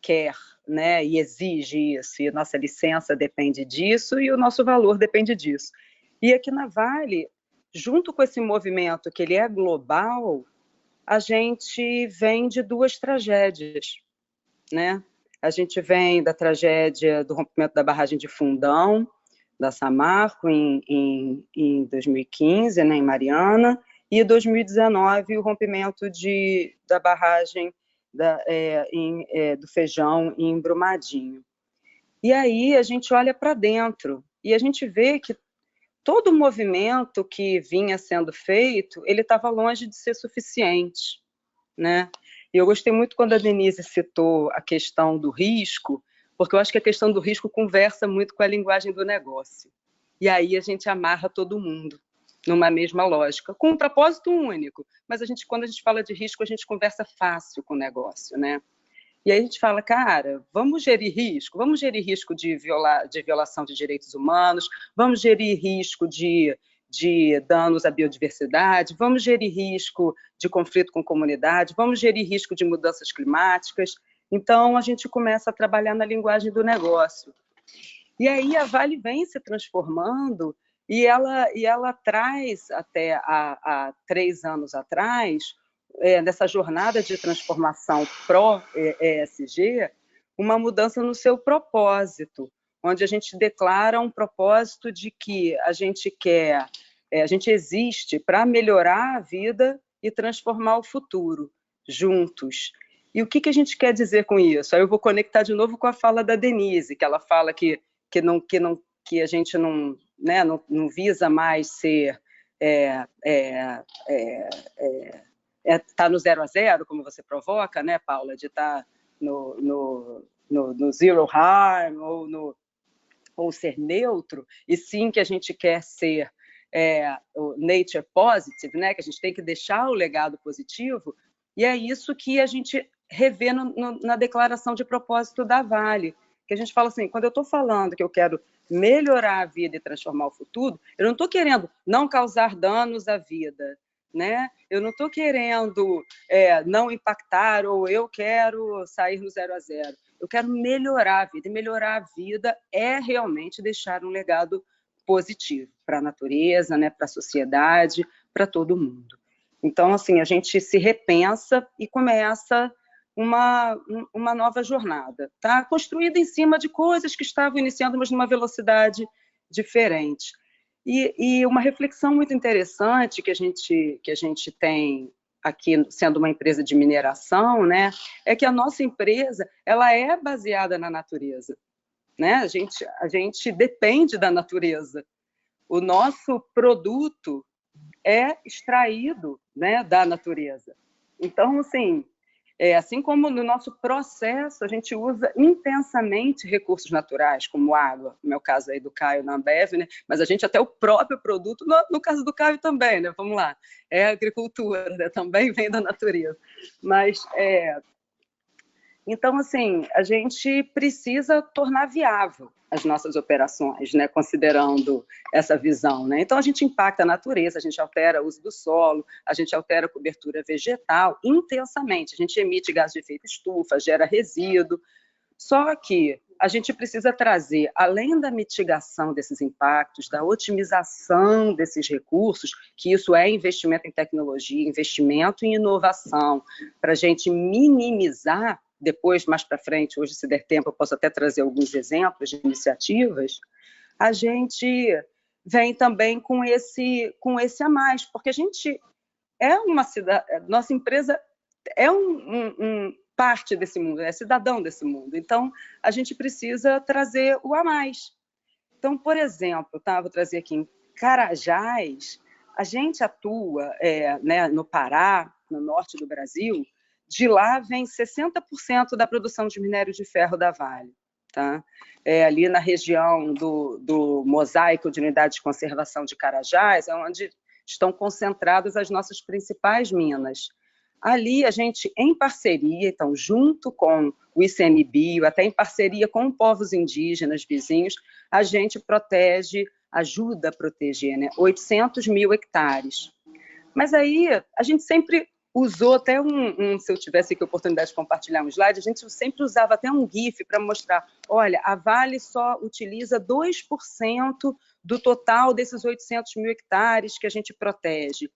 quer, né, e exige isso, e a nossa licença depende disso, e o nosso valor depende disso. E aqui na Vale, junto com esse movimento que ele é global, a gente vem de 2 tragédias, né? A gente vem da tragédia do rompimento da barragem de Fundão, da Samarco, em 2015, né, em Mariana, e 2019 o rompimento da barragem do Feijão em Brumadinho. E aí a gente olha para dentro e a gente vê que todo o movimento que vinha sendo feito, ele estava longe de ser suficiente, né? E eu gostei muito quando a Denise citou a questão do risco, porque eu acho que a questão do risco conversa muito com a linguagem do negócio. E aí a gente amarra todo mundo numa mesma lógica, com um propósito único. Mas quando a gente fala de risco, a gente conversa fácil com o negócio, né? E aí a gente fala, cara, vamos gerir risco de violação de direitos humanos, vamos gerir risco de danos à biodiversidade, vamos gerir risco de conflito com comunidade, vamos gerir risco de mudanças climáticas. Então, a gente começa a trabalhar na linguagem do negócio. E aí a Vale vem se transformando e ela traz, até há 3 anos atrás, nessa jornada de transformação pró-ESG, uma mudança no seu propósito, onde a gente declara um propósito de que a gente existe para melhorar a vida e transformar o futuro, juntos. E o que a gente quer dizer com isso? Aí eu vou conectar de novo com a fala da Denise, que ela fala que a gente não visa mais ser tá no 0 a 0, como você provoca, né, Paula, de estar no zero harm ou ser neutro, e sim que a gente quer ser o nature positive, né, que a gente tem que deixar o legado positivo, e é isso que a gente revê na declaração de propósito da Vale, que a gente fala assim, quando eu estou falando que eu quero melhorar a vida e transformar o futuro, eu não estou querendo não causar danos à vida, né? Eu não estou querendo não impactar, ou eu quero sair no 0 a 0. Eu quero melhorar a vida, e melhorar a vida é realmente deixar um legado positivo para a natureza, né? Para a sociedade, para todo mundo. Então, assim, a gente se repensa e começa uma nova jornada, tá? Construída em cima de coisas que estavam iniciando, mas numa velocidade diferente. E uma reflexão muito interessante que a gente tem aqui sendo uma empresa de mineração, né, é que a nossa empresa ela é baseada na natureza, né? A gente depende da natureza. O nosso produto é extraído, né, da natureza. Então, assim como no nosso processo a gente usa intensamente recursos naturais, como água, no meu caso aí do Caio na Ambev, né? Mas a gente até o próprio produto, no caso do Caio também, né? Vamos lá, é agricultura, né? Também vem da natureza. Mas, então, a gente precisa tornar viável as nossas operações, né, considerando essa visão, né? Então, a gente impacta a natureza, a gente altera o uso do solo, a gente altera a cobertura vegetal intensamente, a gente emite gás de efeito estufa, gera resíduo, só que a gente precisa trazer, além da mitigação desses impactos, da otimização desses recursos, que isso é investimento em tecnologia, investimento em inovação, para a gente minimizar. Depois, mais para frente, hoje, se der tempo, eu posso até trazer alguns exemplos de iniciativas, a gente vem também com esse a mais, porque a gente é uma cidade, nossa empresa é parte desse mundo, é cidadão desse mundo, então a gente precisa trazer o a mais. Então, por exemplo, vou trazer aqui em Carajás, a gente atua né, no Pará, no norte do Brasil. De lá vem 60% da produção de minério de ferro da Vale, tá? Ali na região do mosaico de unidade de conservação de Carajás, é onde estão concentradas as nossas principais minas. Ali a gente, em parceria, então, junto com o ICMBio, até em parceria com povos indígenas vizinhos, a gente ajuda a proteger, né, 800 mil hectares. Mas aí a gente sempre usou até se eu tivesse aqui a oportunidade de compartilhar um slide, a gente sempre usava até um GIF para mostrar, olha, a Vale só utiliza 2% do total desses 800 mil hectares que a gente protege.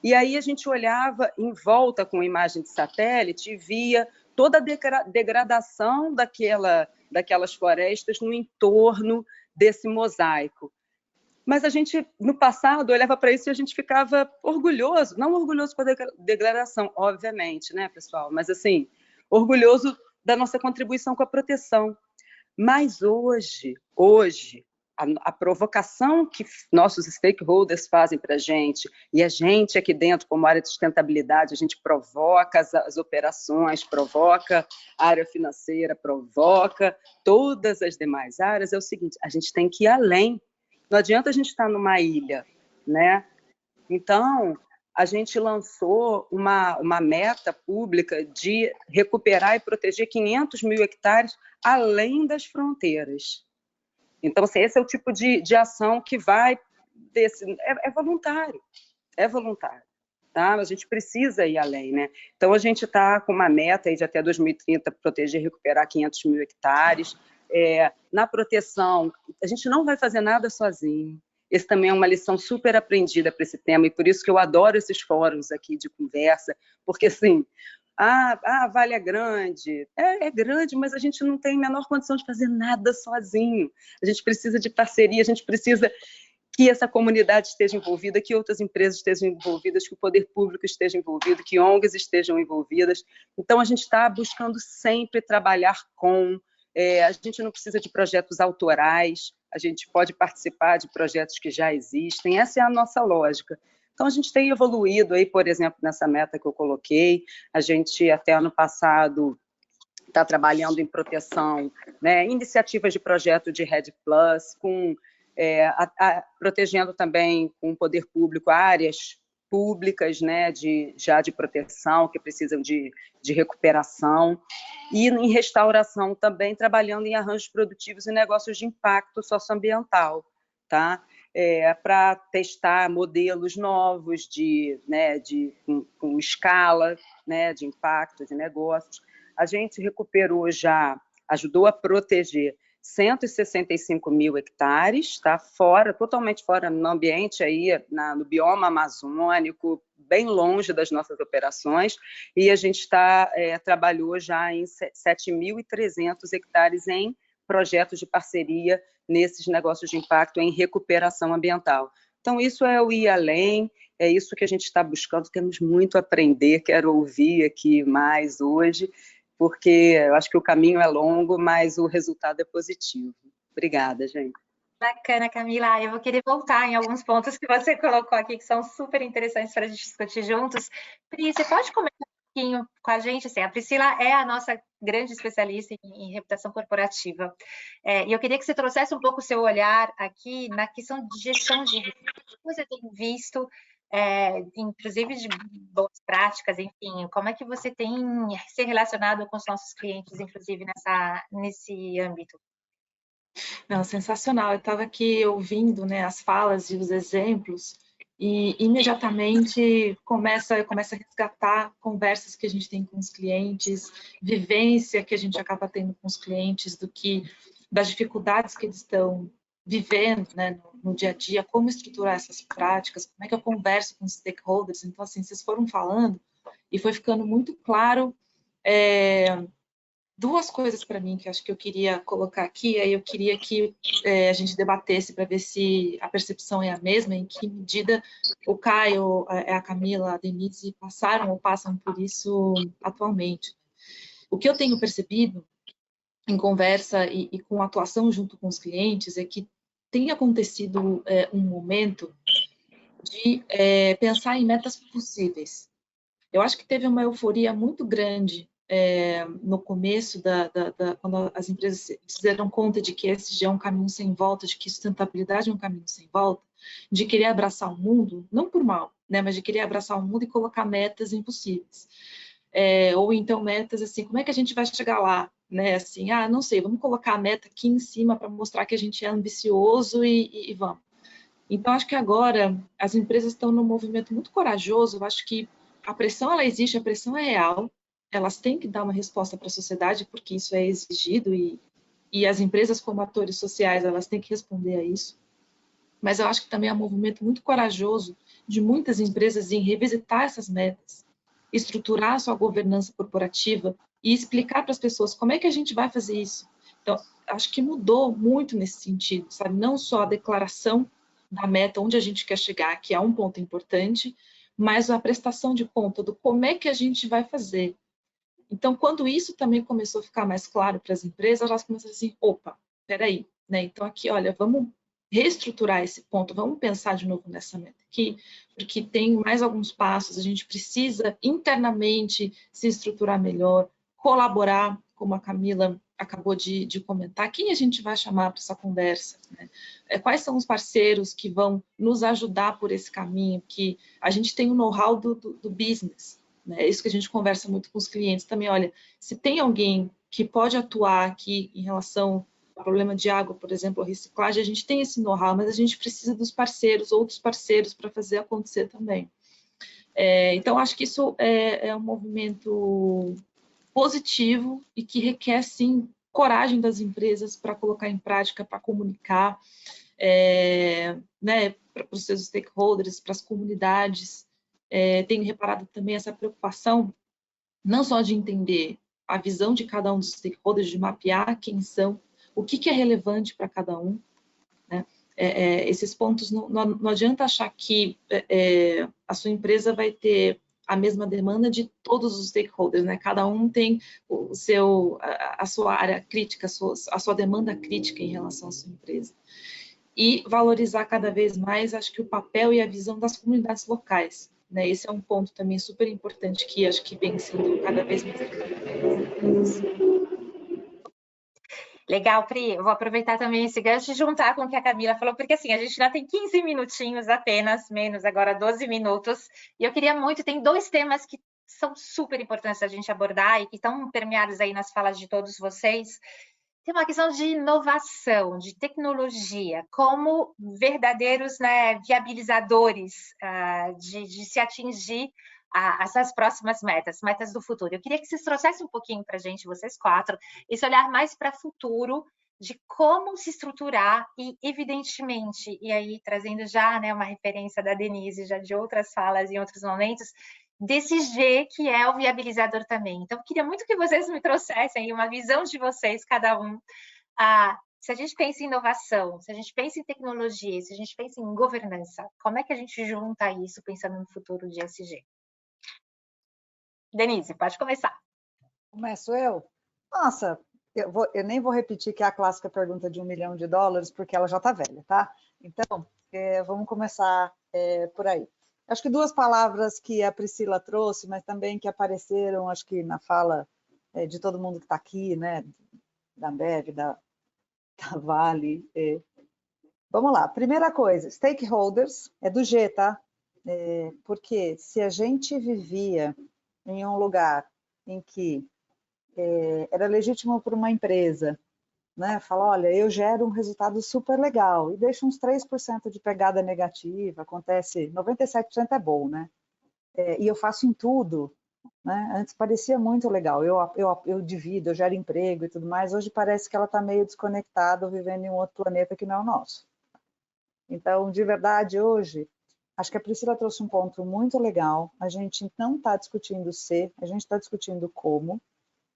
E aí a gente olhava em volta com imagem de satélite e via toda a degradação daquelas florestas no entorno desse mosaico. Mas a gente, no passado, olhava para isso e a gente ficava orgulhoso, não orgulhoso com a degradação, obviamente, né, pessoal? Mas, orgulhoso da nossa contribuição com a proteção. Mas hoje a provocação que nossos stakeholders fazem para a gente, e a gente aqui dentro, como área de sustentabilidade, a gente provoca as operações, provoca a área financeira, provoca todas as demais áreas, é o seguinte, a gente tem que ir além. Não adianta a gente estar numa ilha, né? Então, a gente lançou uma meta pública de recuperar e proteger 500 mil hectares além das fronteiras. Então, esse é o tipo de ação que vai é voluntário, tá? A gente precisa ir além, né? Então, a gente está com uma meta aí de até 2030 proteger e recuperar 500 mil hectares. Na proteção, a gente não vai fazer nada sozinho. Esse também é uma lição super aprendida para esse tema, e por isso que eu adoro esses fóruns aqui de conversa, porque, Vale é grande. É grande, mas a gente não tem a menor condição de fazer nada sozinho. A gente precisa de parceria, a gente precisa que essa comunidade esteja envolvida, que outras empresas estejam envolvidas, que o poder público esteja envolvido, que ONGs estejam envolvidas. Então, a gente está buscando sempre trabalhar com... a gente não precisa de projetos autorais, a gente pode participar de projetos que já existem, essa é a nossa lógica. Então, a gente tem evoluído aí, por exemplo, nessa meta que eu coloquei, a gente até ano passado está trabalhando em proteção, né, iniciativas de projeto de REDD+, protegendo também com o poder público áreas públicas, né, já de proteção, que precisam de recuperação, e em restauração também, trabalhando em arranjos produtivos e negócios de impacto socioambiental, tá? Para testar modelos novos com escala, né, de impacto de negócios. A gente recuperou ajudou a proteger 165 mil hectares, tá? Totalmente fora no ambiente, aí, no bioma amazônico, bem longe das nossas operações, e a gente trabalhou já em 7.300 hectares em projetos de parceria nesses negócios de impacto em recuperação ambiental. Então, isso é o ir além, é isso que a gente está buscando, temos muito a aprender, quero ouvir aqui mais hoje, porque eu acho que o caminho é longo, mas o resultado é positivo. Obrigada, gente. Bacana, Camila. Eu vou querer voltar em alguns pontos que você colocou aqui, que são super interessantes para a gente discutir juntos. Pri, você pode comentar um pouquinho com a gente? Assim, a Priscila é a nossa grande especialista em reputação corporativa. E eu queria que você trouxesse um pouco o seu olhar aqui na questão de gestão de risco. O que você tem visto, inclusive de boas práticas, enfim, como é que você tem se relacionado com os nossos clientes, inclusive nesse âmbito? Não, sensacional. Eu estava aqui ouvindo, né, as falas e os exemplos e imediatamente eu começo a resgatar conversas que a gente tem com os clientes, vivência que a gente acaba tendo com os clientes, das dificuldades que eles estão vivendo, né, no dia a dia, como estruturar essas práticas, como é que eu converso com os stakeholders. Então, assim, vocês foram falando e foi ficando muito claro duas coisas para mim que acho que eu queria colocar aqui, aí eu queria que a gente debatesse para ver se a percepção é a mesma, em que medida o Caio, a Camila, a Denise passaram ou passam por isso atualmente. O que eu tenho percebido em conversa e com atuação junto com os clientes é que tem acontecido um momento de pensar em metas possíveis. Eu acho que teve uma euforia muito grande no começo, quando as empresas se deram conta de que esse já é um caminho sem volta, de que sustentabilidade é um caminho sem volta, de querer abraçar o mundo, não por mal, né, mas de querer abraçar o mundo e colocar metas impossíveis. Ou então metas assim, como é que a gente vai chegar lá? Né, assim, não sei, vamos colocar a meta aqui em cima para mostrar que a gente é ambicioso e vamos. Então, acho que agora as empresas estão num movimento muito corajoso. Eu acho que a pressão, ela existe, a pressão é real. Elas têm que dar uma resposta para a sociedade, porque isso é exigido, e as empresas, como atores sociais, elas têm que responder a isso. Mas eu acho que também é um movimento muito corajoso de muitas empresas em revisitar essas metas, estruturar a sua governança corporativa e explicar para as pessoas como é que a gente vai fazer isso. Então, acho que mudou muito nesse sentido, sabe? Não só a declaração da meta, onde a gente quer chegar, que é um ponto importante, mas a prestação de conta do como é que a gente vai fazer. Então, quando isso também começou a ficar mais claro para as empresas, elas começaram assim, opa, peraí, né? Então aqui, olha, vamos reestruturar esse ponto, vamos pensar de novo nessa meta aqui, porque tem mais alguns passos, a gente precisa internamente se estruturar melhor, colaborar, como a Camila acabou de comentar, quem a gente vai chamar para essa conversa, né? Quais são os parceiros que vão nos ajudar por esse caminho, que a gente tem o know-how do business, né? É isso que a gente conversa muito com os clientes também, olha, se tem alguém que pode atuar aqui em relação ao problema de água, por exemplo, a reciclagem, a gente tem esse know-how, mas a gente precisa dos parceiros, outros parceiros para fazer acontecer também. Então, acho que isso é um movimento positivo e que requer, sim, coragem das empresas para colocar em prática, para comunicar, né, para os seus stakeholders, para as comunidades. Tenho reparado também essa preocupação, não só de entender a visão de cada um dos stakeholders, de mapear quem são, o que é relevante para cada um, né? Esses pontos, não adianta achar que a sua empresa vai ter a mesma demanda de todos os stakeholders, né? Cada um tem a sua área crítica, a sua demanda crítica em relação à sua empresa. E valorizar cada vez mais, acho que o papel e a visão das comunidades locais, né? Esse é um ponto também super importante que acho que vem sendo cada vez mais importante. Legal, Pri. Eu vou aproveitar também esse gancho e juntar com o que a Camila falou, porque assim, a gente ainda tem 15 minutinhos apenas, menos agora 12 minutos, e eu queria muito, tem dois temas que são super importantes a gente abordar e que estão permeados aí nas falas de todos vocês. Tem uma questão de inovação, de tecnologia, como verdadeiros, né, viabilizadores de se atingir essas próximas metas do futuro. Eu queria que vocês trouxessem um pouquinho para a gente, vocês quatro, esse olhar mais para o futuro, de como se estruturar e, evidentemente, e aí trazendo já, né, uma referência da Denise, já de outras falas em outros momentos, desse G que é o viabilizador também. Então, eu queria muito que vocês me trouxessem uma visão de vocês, cada um, se a gente pensa em inovação, se a gente pensa em tecnologia, se a gente pensa em governança, como é que a gente junta isso pensando no futuro de ESG? Denise, pode começar. Começo eu? Nossa, eu nem vou repetir que é a clássica pergunta de $1 milhão, porque ela já está velha, tá? Então, vamos começar por aí. Acho que duas palavras que a Priscila trouxe, mas também que apareceram, acho que na fala de todo mundo que está aqui, né? Da Ambev, da Vale. Vamos lá, primeira coisa, stakeholders, é do G, tá? Porque se a gente vivia em um lugar em que era legítimo para uma empresa, né? Fala, olha, eu gero um resultado super legal e deixa uns 3% de pegada negativa, acontece, 97% é bom, né? E eu faço em tudo, né? Antes parecia muito legal, eu divido, eu gero emprego e tudo mais, hoje parece que ela está meio desconectada, vivendo em um outro planeta que não é o nosso. Então, de verdade, hoje, acho que a Priscila trouxe um ponto muito legal, a gente não está discutindo se, a gente está discutindo como,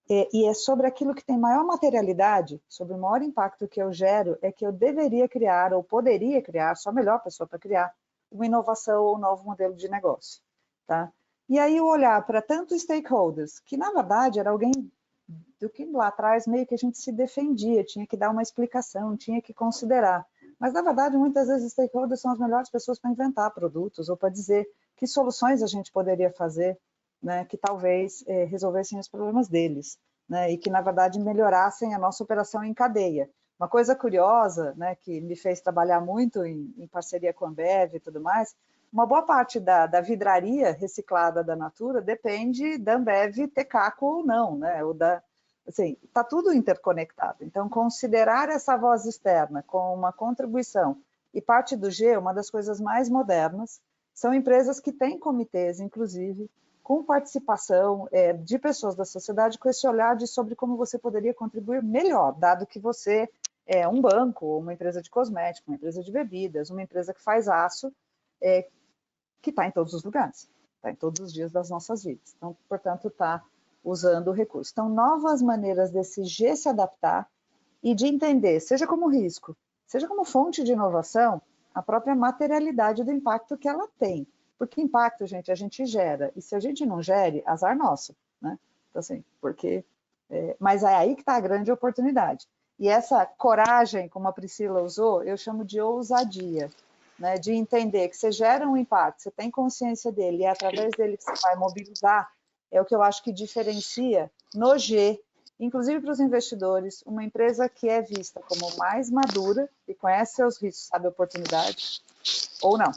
e é sobre aquilo que tem maior materialidade, sobre o maior impacto que eu gero, é que eu deveria criar, ou poderia criar, sou a melhor pessoa para criar, uma inovação ou um novo modelo de negócio. Tá? E aí o olhar para tantos stakeholders, que na verdade era alguém do que lá atrás meio que a gente se defendia, tinha que dar uma explicação, tinha que considerar. Mas na verdade muitas vezes stakeholders são as melhores pessoas para inventar produtos, ou para dizer que soluções a gente poderia fazer, né, que talvez resolvessem os problemas deles, né, e que, na verdade, melhorassem a nossa operação em cadeia. Uma coisa curiosa, né, que me fez trabalhar muito em parceria com a Ambev e tudo mais, uma boa parte da vidraria reciclada da Natura depende da Ambev ter caco ou não, né, assim, está tudo interconectado. Então, considerar essa voz externa com uma contribuição, e parte do G, uma das coisas mais modernas, são empresas que têm comitês, inclusive, com participação de pessoas da sociedade, com esse olhar sobre como você poderia contribuir melhor, dado que você é um banco, uma empresa de cosméticos, uma empresa de bebidas, uma empresa que faz aço, que está em todos os lugares, está em todos os dias das nossas vidas. Então, portanto, está usando o recurso. Então, novas maneiras desse G se adaptar e de entender, seja como risco, seja como fonte de inovação, a própria materialidade do impacto que ela tem. Porque impacto, gente, a gente gera. E se a gente não gere, azar nosso, né? Então, assim, porque... mas é aí que está a grande oportunidade. E essa coragem, como a Priscila usou, eu chamo de ousadia, né? De entender que você gera um impacto, você tem consciência dele, e é através dele que você vai mobilizar, é o que eu acho que diferencia no G, inclusive para os investidores, uma empresa que é vista como mais madura e conhece seus riscos, sabe a oportunidade, ou não.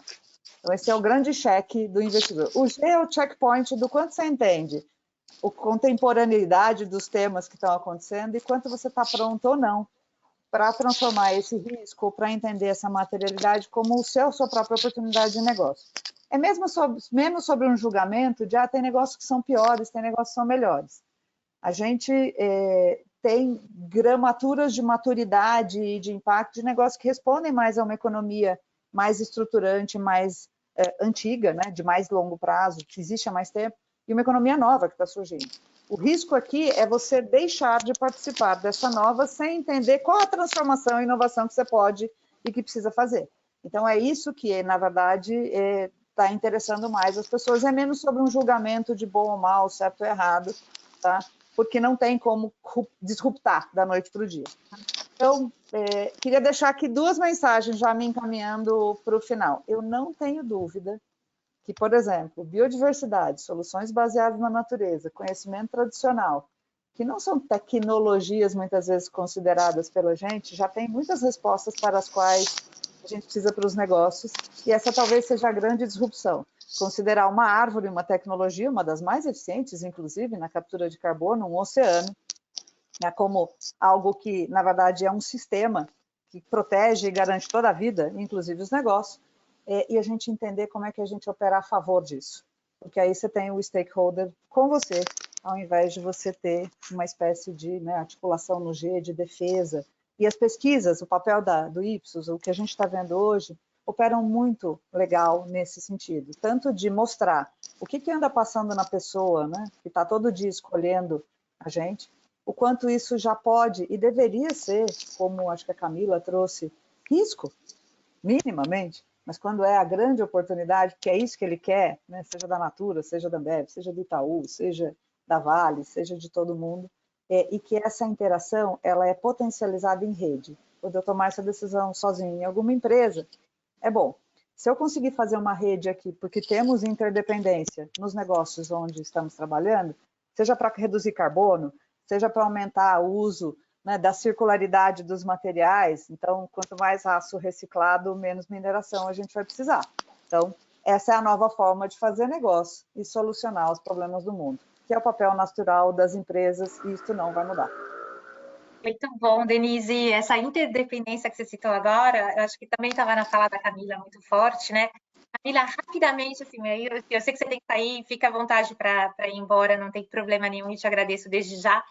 Então, esse é o grande cheque do investidor. O G é o checkpoint do quanto você entende, a contemporaneidade dos temas que estão acontecendo e quanto você está pronto ou não para transformar esse risco, para entender essa materialidade como sua própria oportunidade de negócio. É mesmo menos sobre um julgamento de, tem negócios que são piores, tem negócios que são melhores. A gente tem gramaturas de maturidade e de impacto de negócios que respondem mais a uma economia mais estruturante, mais antiga, né, de mais longo prazo, que existe há mais tempo, e uma economia nova que está surgindo. O risco aqui é você deixar de participar dessa nova sem entender qual a transformação e inovação que você pode e que precisa fazer. Então, é isso que, na verdade, está interessando mais as pessoas, é menos sobre um julgamento de bom ou mal, certo ou errado, tá? Porque não tem como disruptar da noite para o dia. Então, queria deixar aqui duas mensagens já me encaminhando para o final. Eu não tenho dúvida que, por exemplo, biodiversidade, soluções baseadas na natureza, conhecimento tradicional, que não são tecnologias muitas vezes consideradas pela gente, já tem muitas respostas para as quais a gente precisa para os negócios, e essa talvez seja a grande disrupção. Considerar uma árvore, uma tecnologia, uma das mais eficientes, inclusive, na captura de carbono, um oceano, né, como algo que, na verdade, é um sistema que protege e garante toda a vida, inclusive os negócios, e a gente entender como é que a gente opera a favor disso. Porque aí você tem o stakeholder com você, ao invés de você ter uma espécie de articulação no G, de defesa. E as pesquisas, o papel do Ipsos, o que a gente está vendo hoje, operam muito legal nesse sentido. Tanto de mostrar o que anda passando na pessoa, né, que está todo dia escolhendo a gente, o quanto isso já pode e deveria ser, como acho que a Camila trouxe, risco, minimamente, mas quando é a grande oportunidade, que é isso que ele quer, né, seja da Natura, seja da Ambev, seja do Itaú, seja da Vale, seja de todo mundo, e que essa interação ela é potencializada em rede. Quando eu tomar essa decisão sozinho em alguma empresa, é bom. Se eu conseguir fazer uma rede aqui, porque temos interdependência nos negócios onde estamos trabalhando, seja para reduzir carbono, seja para aumentar o uso, né, da circularidade dos materiais, então, quanto mais aço reciclado, menos mineração a gente vai precisar. Então, essa é a nova forma de fazer negócio e solucionar os problemas do mundo, que é o papel natural das empresas, e isso não vai mudar. Muito bom, Denise. Essa interdependência que você citou agora, eu acho que também estava na fala da Camila muito forte, né? Camila, rapidamente, assim, eu sei que você tem que sair, fica à vontade para ir embora, não tem problema nenhum, e te agradeço desde já.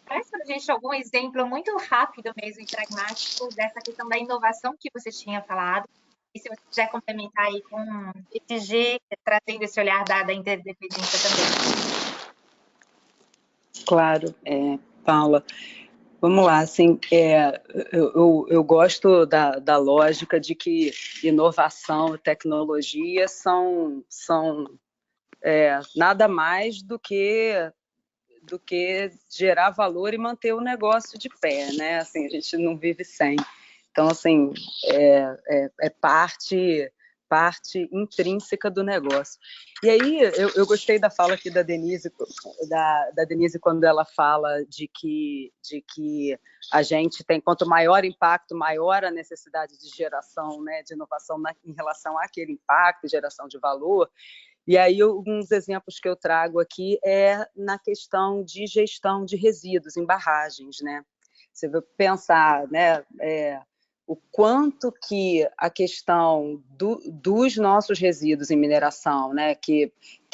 Traz para a gente algum exemplo muito rápido mesmo e pragmático dessa questão da inovação que você tinha falado, e se você quiser complementar aí com ESG, trazendo esse olhar da interdependência também. Claro, Paula. Vamos lá, assim, eu gosto da lógica de que inovação e tecnologia são nada mais do que gerar valor e manter o negócio de pé, né? Assim, a gente não vive sem. Então, assim, é parte intrínseca do negócio. E aí, eu gostei da fala aqui da Denise quando ela fala de que a gente tem, quanto maior impacto, maior a necessidade de geração, né, de inovação em relação àquele impacto, geração de valor. E aí, alguns exemplos que eu trago aqui é na questão de gestão de resíduos em barragens, né? Você vai pensar, né, o quanto que a questão dos nossos resíduos em mineração, né, que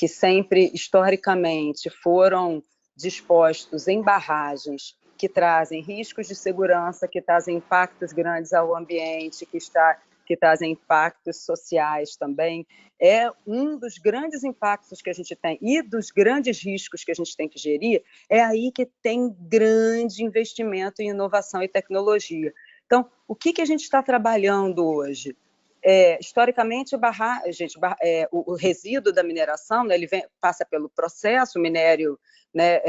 sempre, historicamente, foram dispostos em barragens que trazem riscos de segurança, que trazem impactos grandes ao ambiente, que trazem impactos sociais também, é um dos grandes impactos que a gente tem e dos grandes riscos que a gente tem que gerir, é aí que tem grande investimento em inovação e tecnologia. Então, o que a gente está trabalhando hoje? Historicamente, o resíduo da mineração, né, ele passa pelo processo, o minério, né,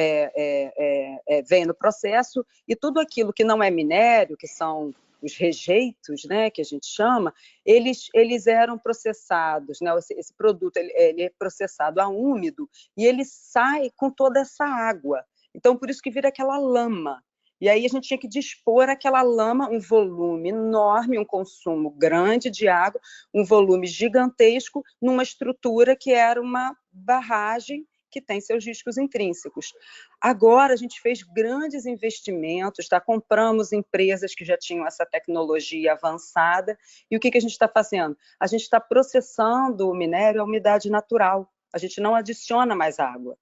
vem no processo, e tudo aquilo que não é minério, que são os rejeitos, né, que a gente chama, eles eram processados, né, esse produto ele é processado a úmido e ele sai com toda essa água. Então, por isso que vira aquela lama. E aí a gente tinha que dispor aquela lama, um volume enorme, um consumo grande de água, um volume gigantesco, numa estrutura que era uma barragem que tem seus riscos intrínsecos. Agora a gente fez grandes investimentos, compramos empresas que já tinham essa tecnologia avançada, e o que a gente está fazendo? A gente está processando o minério à umidade natural, a gente não adiciona mais água.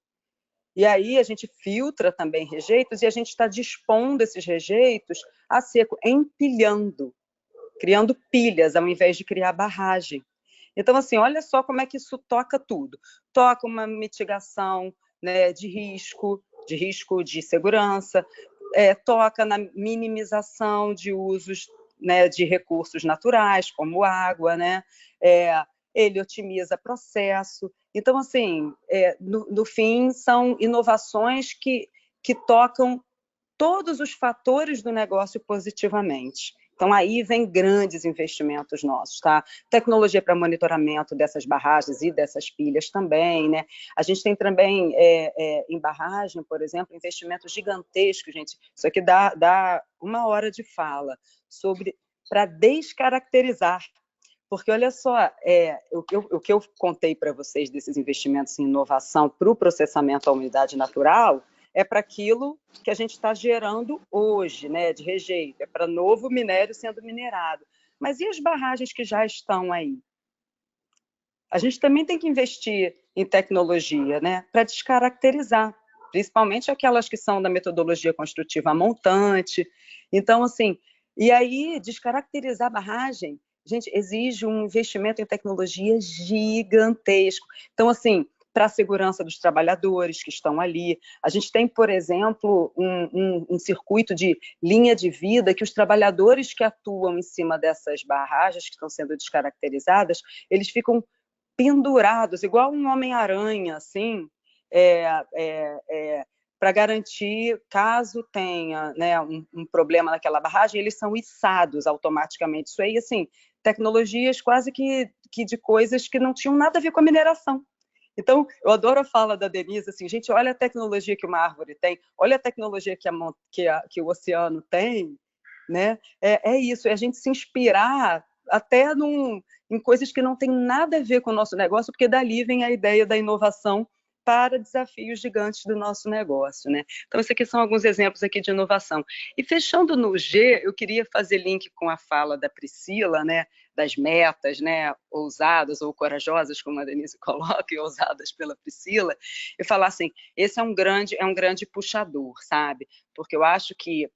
E aí a gente filtra também rejeitos e a gente está dispondo esses rejeitos a seco, empilhando, criando pilhas ao invés de criar barragem. Então, assim, olha só como é que isso toca tudo. Toca uma mitigação, né, de risco de segurança, toca na minimização de usos, né, de recursos naturais, como água, né? Ele otimiza processo. Então, assim, no fim, são inovações que tocam todos os fatores do negócio positivamente. Então, aí vem grandes investimentos nossos, tá? Tecnologia para monitoramento dessas barragens e dessas pilhas também, né? A gente tem também, em barragem, por exemplo, investimentos gigantescos, gente. Isso aqui dá 1 hora de fala, para descaracterizar. Porque, olha só, o que eu contei para vocês desses investimentos em inovação para o processamento à umidade natural é para aquilo que a gente está gerando hoje, né, de rejeito, é para novo minério sendo minerado. Mas e as barragens que já estão aí? A gente também tem que investir em tecnologia, né, para descaracterizar, principalmente aquelas que são da metodologia construtiva montante. Então, assim, e aí descaracterizar a barragem, gente, exige um investimento em tecnologia gigantesco. Então, assim, para a segurança dos trabalhadores que estão ali. A gente tem, por exemplo, um circuito de linha de vida que os trabalhadores que atuam em cima dessas barragens que estão sendo descaracterizadas, eles ficam pendurados, igual um Homem-Aranha, assim, para garantir, caso tenha, né, um problema naquela barragem, eles são içados automaticamente. Isso aí, assim, tecnologias quase que de coisas que não tinham nada a ver com a mineração. Então, eu adoro a fala da Denise, assim, gente, olha a tecnologia que uma árvore tem, olha a tecnologia que o oceano tem, né? É isso, é a gente se inspirar até em coisas que não tem nada a ver com o nosso negócio, porque dali vem a ideia da inovação para desafios gigantes do nosso negócio, né? Então, esses aqui são alguns exemplos aqui de inovação. E fechando no G, eu queria fazer link com a fala da Priscila, né? Das metas, né? Ousadas ou corajosas, como a Denise coloca, e ousadas pela Priscila, e falar assim, esse é um grande puxador, sabe? Porque eu acho que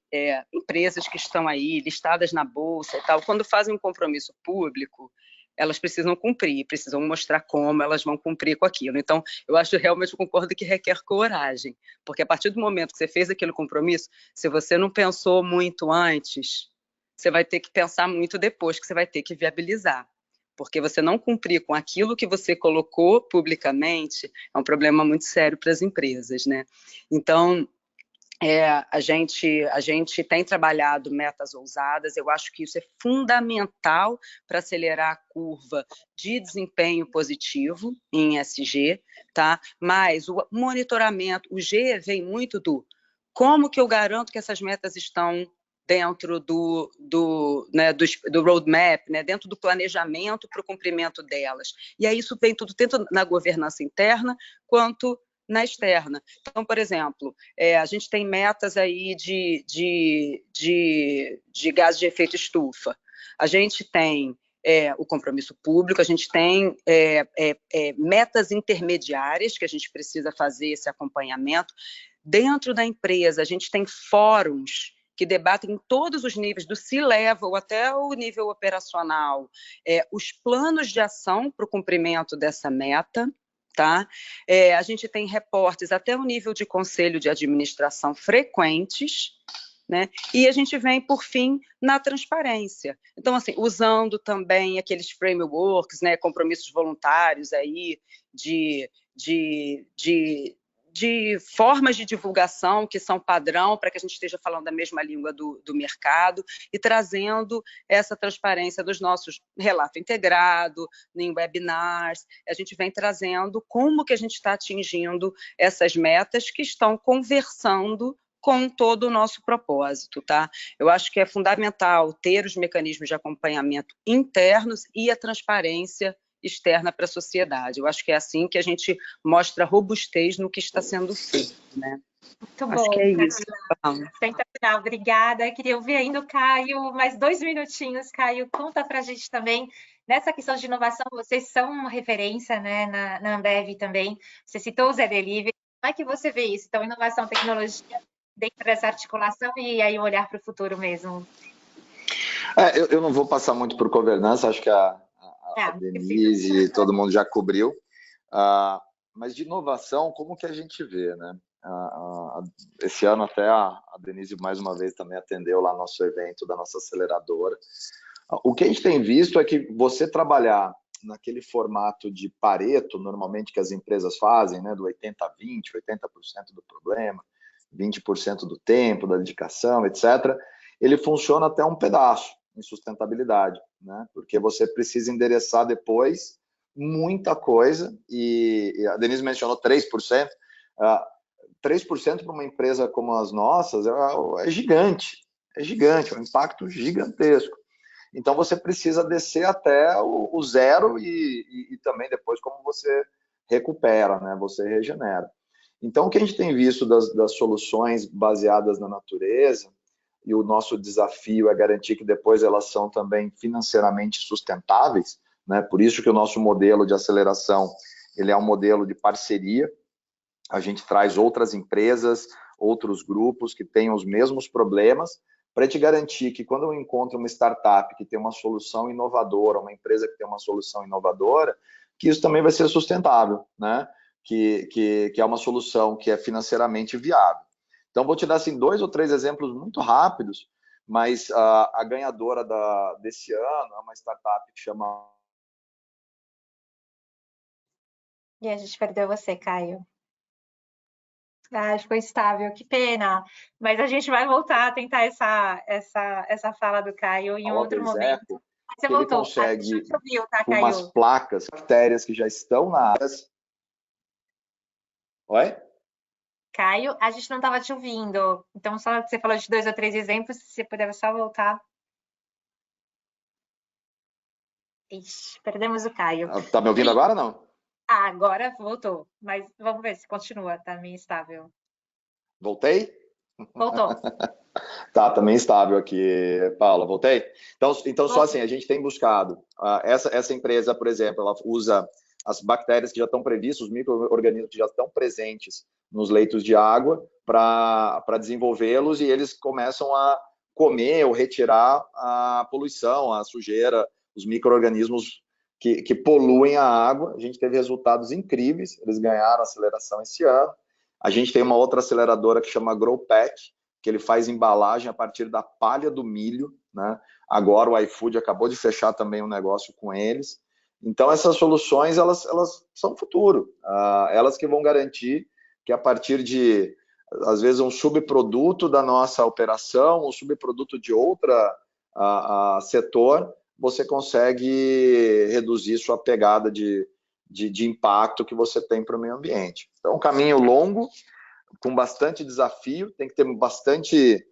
empresas que estão aí, listadas na Bolsa e tal, quando fazem um compromisso público, elas precisam cumprir, precisam mostrar como elas vão cumprir com aquilo. Então, eu acho realmente, eu concordo que requer coragem, porque a partir do momento que você fez aquele compromisso, se você não pensou muito antes, você vai ter que pensar muito depois, que você vai ter que viabilizar. Porque você não cumprir com aquilo que você colocou publicamente é um problema muito sério para as empresas, né? Então, a gente tem trabalhado metas ousadas, eu acho que isso é fundamental para acelerar a curva de desempenho positivo em ESG, tá? Mas o monitoramento, o G vem muito do como que eu garanto que essas metas estão dentro do roadmap, né, dentro do planejamento para o cumprimento delas. E aí isso vem tudo tanto na governança interna quanto na externa. Então, por exemplo, a gente tem metas aí de gases de efeito estufa. A gente tem o compromisso público, a gente tem metas intermediárias que a gente precisa fazer esse acompanhamento. Dentro da empresa, a gente tem fóruns que debatem em todos os níveis, do C-level até o nível operacional, os planos de ação para o cumprimento dessa meta. Tá? A gente tem reportes até o nível de conselho de administração frequentes, né? E a gente vem, por fim, na transparência. Então, assim, usando também aqueles frameworks, né, compromissos voluntários aí de formas de divulgação que são padrão para que a gente esteja falando a mesma língua do mercado e trazendo essa transparência dos nossos relato integrado, em webinars, a gente vem trazendo como que a gente está atingindo essas metas que estão conversando com todo o nosso propósito, tá? Eu acho que é fundamental ter os mecanismos de acompanhamento internos e a transparência externa para a sociedade. Eu acho que é assim que a gente mostra robustez no que está sendo feito, né? Muito bom. Acho que é isso. Sensacional, obrigada. Queria ouvir ainda o Caio, mais 2 minutinhos. Caio, conta para a gente também, nessa questão de inovação, vocês são uma referência, né, na Ambev também. Você citou o Zé Delivery. Como é que você vê isso? Então, inovação, tecnologia, dentro dessa articulação e aí olhar para o futuro mesmo. Eu não vou passar muito por governança, acho que a Denise e todo mundo já cobriu, mas de inovação, como que a gente vê, né? Esse ano até a Denise mais uma vez também atendeu lá nosso evento da nossa aceleradora. O que a gente tem visto é que você trabalhar naquele formato de Pareto, normalmente que as empresas fazem, né, do 80-20, 80% do problema, 20% do tempo, da dedicação, etc., ele funciona até um pedaço em sustentabilidade, né? Porque você precisa endereçar depois muita coisa, e a Denise mencionou 3%, 3% para uma empresa como as nossas é gigante, é um impacto gigantesco. Então você precisa descer até o zero e também depois como você recupera, né? Você regenera. Então o que a gente tem visto das soluções baseadas na natureza, e o nosso desafio é garantir que depois elas são também financeiramente sustentáveis, né? Por isso que o nosso modelo de aceleração, ele é um modelo de parceria. A gente traz outras empresas, outros grupos que tenham os mesmos problemas, para te garantir que quando eu encontro uma startup que tem uma solução inovadora, uma empresa que tem uma solução inovadora, que isso também vai ser sustentável, né? que é uma solução que é financeiramente viável. Então, vou te dar assim, 2 ou 3 exemplos muito rápidos, mas a ganhadora desse ano é uma startup que chama... E a gente perdeu você, Caio. Ah, ficou instável, que pena. Mas a gente vai voltar a tentar essa fala do Caio em outro momento. Você que voltou. Ele consegue, A gente ouviu, tá, com umas Caio? placas, bactérias que já estão na área. Oi? Caio, a gente não estava te ouvindo. Então, só que você falou de 2 ou 3 exemplos, se você puder só voltar. Ixi, perdemos o Caio. Tá me ouvindo agora ou não? Ah, agora voltou. Mas vamos ver se continua, tá meio instável. Voltei? Voltou. Tá, também estável aqui, Paula, voltei? Então só assim, a gente tem buscado, essa empresa, por exemplo, ela usa as bactérias que já estão previstas, os micro-organismos que já estão presentes nos leitos de água para desenvolvê-los e eles começam a comer ou retirar a poluição, a sujeira, os micro-organismos que poluem a água. A gente teve resultados incríveis, eles ganharam aceleração esse ano. A gente tem uma outra aceleradora que chama GrowPack, que ele faz embalagem a partir da palha do milho, né? Agora o iFood acabou de fechar também um negócio com eles. Então essas soluções, elas são o futuro. Elas que vão garantir que a partir de, às vezes, um subproduto da nossa operação, um subproduto de outra setor, você consegue reduzir sua pegada de impacto que você tem para o meio ambiente. Então, um caminho longo, com bastante desafio, tem que ter bastante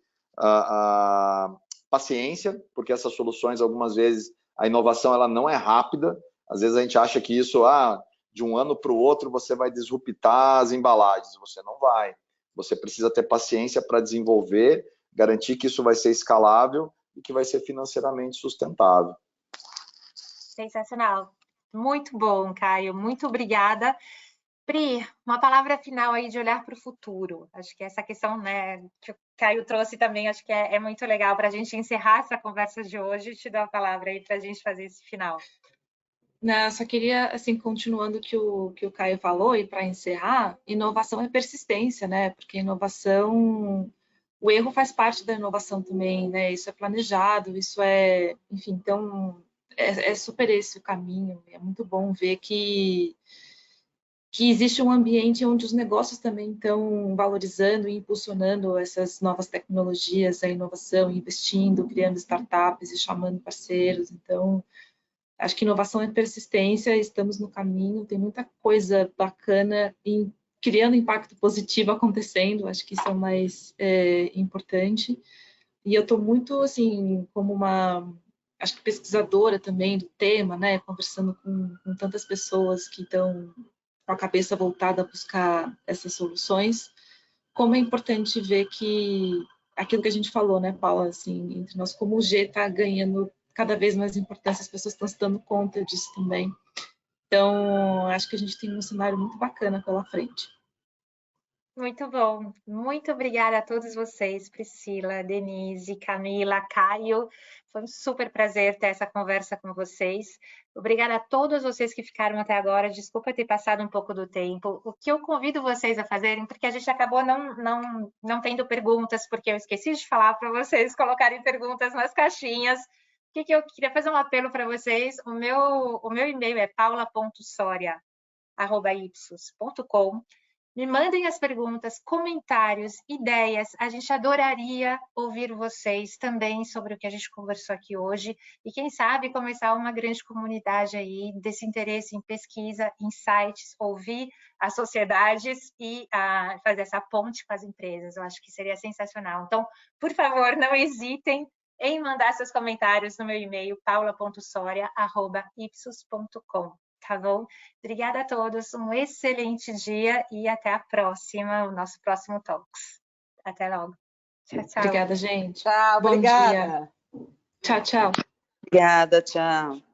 paciência, porque essas soluções, algumas vezes, a inovação ela não é rápida. Às vezes a gente acha que isso, de um ano para o outro, você vai disruptar as embalagens. Você não vai. Você precisa ter paciência para desenvolver, garantir que isso vai ser escalável e que vai ser financeiramente sustentável. Sensacional. Muito bom, Caio. Muito obrigada. Pri, uma palavra final aí de olhar para o futuro. Acho que essa questão, né, que o Caio trouxe também, acho que é muito legal para a gente encerrar essa conversa de hoje. Te dou a palavra aí para a gente fazer esse final. Não, só queria, assim, continuando o que o Caio falou, e para encerrar, inovação é persistência, né? Porque inovação, o erro faz parte da inovação também, né? Isso é planejado, isso é, enfim, então é super esse o caminho. É muito bom ver que existe um ambiente onde os negócios também estão valorizando e impulsionando essas novas tecnologias, a inovação, investindo, criando startups e chamando parceiros. Então, acho que inovação é persistência, estamos no caminho, tem muita coisa bacana e criando impacto positivo acontecendo, acho que isso é o mais importante. E eu estou muito, assim, como acho que pesquisadora também do tema, né, conversando com tantas pessoas que estão com a cabeça voltada a buscar essas soluções, como é importante ver que aquilo que a gente falou, né, Paula, assim, entre nós, como o G está ganhando cada vez mais importância, as pessoas estão se dando conta disso também. Então, acho que a gente tem um cenário muito bacana pela frente. Muito bom. Muito obrigada a todos vocês, Priscila, Denise, Camila, Caio. Foi um super prazer ter essa conversa com vocês. Obrigada a todos vocês que ficaram até agora. Desculpa ter passado um pouco do tempo. O que eu convido vocês a fazerem, porque a gente acabou não tendo perguntas, porque eu esqueci de falar para vocês colocarem perguntas nas caixinhas. O que eu queria fazer um apelo para vocês? O meu e-mail é paula.soria@ipsos.com. Me mandem as perguntas, comentários, ideias. A gente adoraria ouvir vocês também sobre o que a gente conversou aqui hoje. E quem sabe começar uma grande comunidade aí desse interesse em pesquisa, insights, ouvir as sociedades e fazer essa ponte com as empresas. Eu acho que seria sensacional. Então, por favor, não hesitem em mandar seus comentários no meu e-mail, paula.soria@ipsos.com. Tá bom? Obrigada a todos, um excelente dia e até a próxima, o nosso próximo Talks. Até logo. Tchau, tchau. Obrigada, gente. Tchau, Bom obrigada. dia. Tchau, tchau. Obrigada, tchau.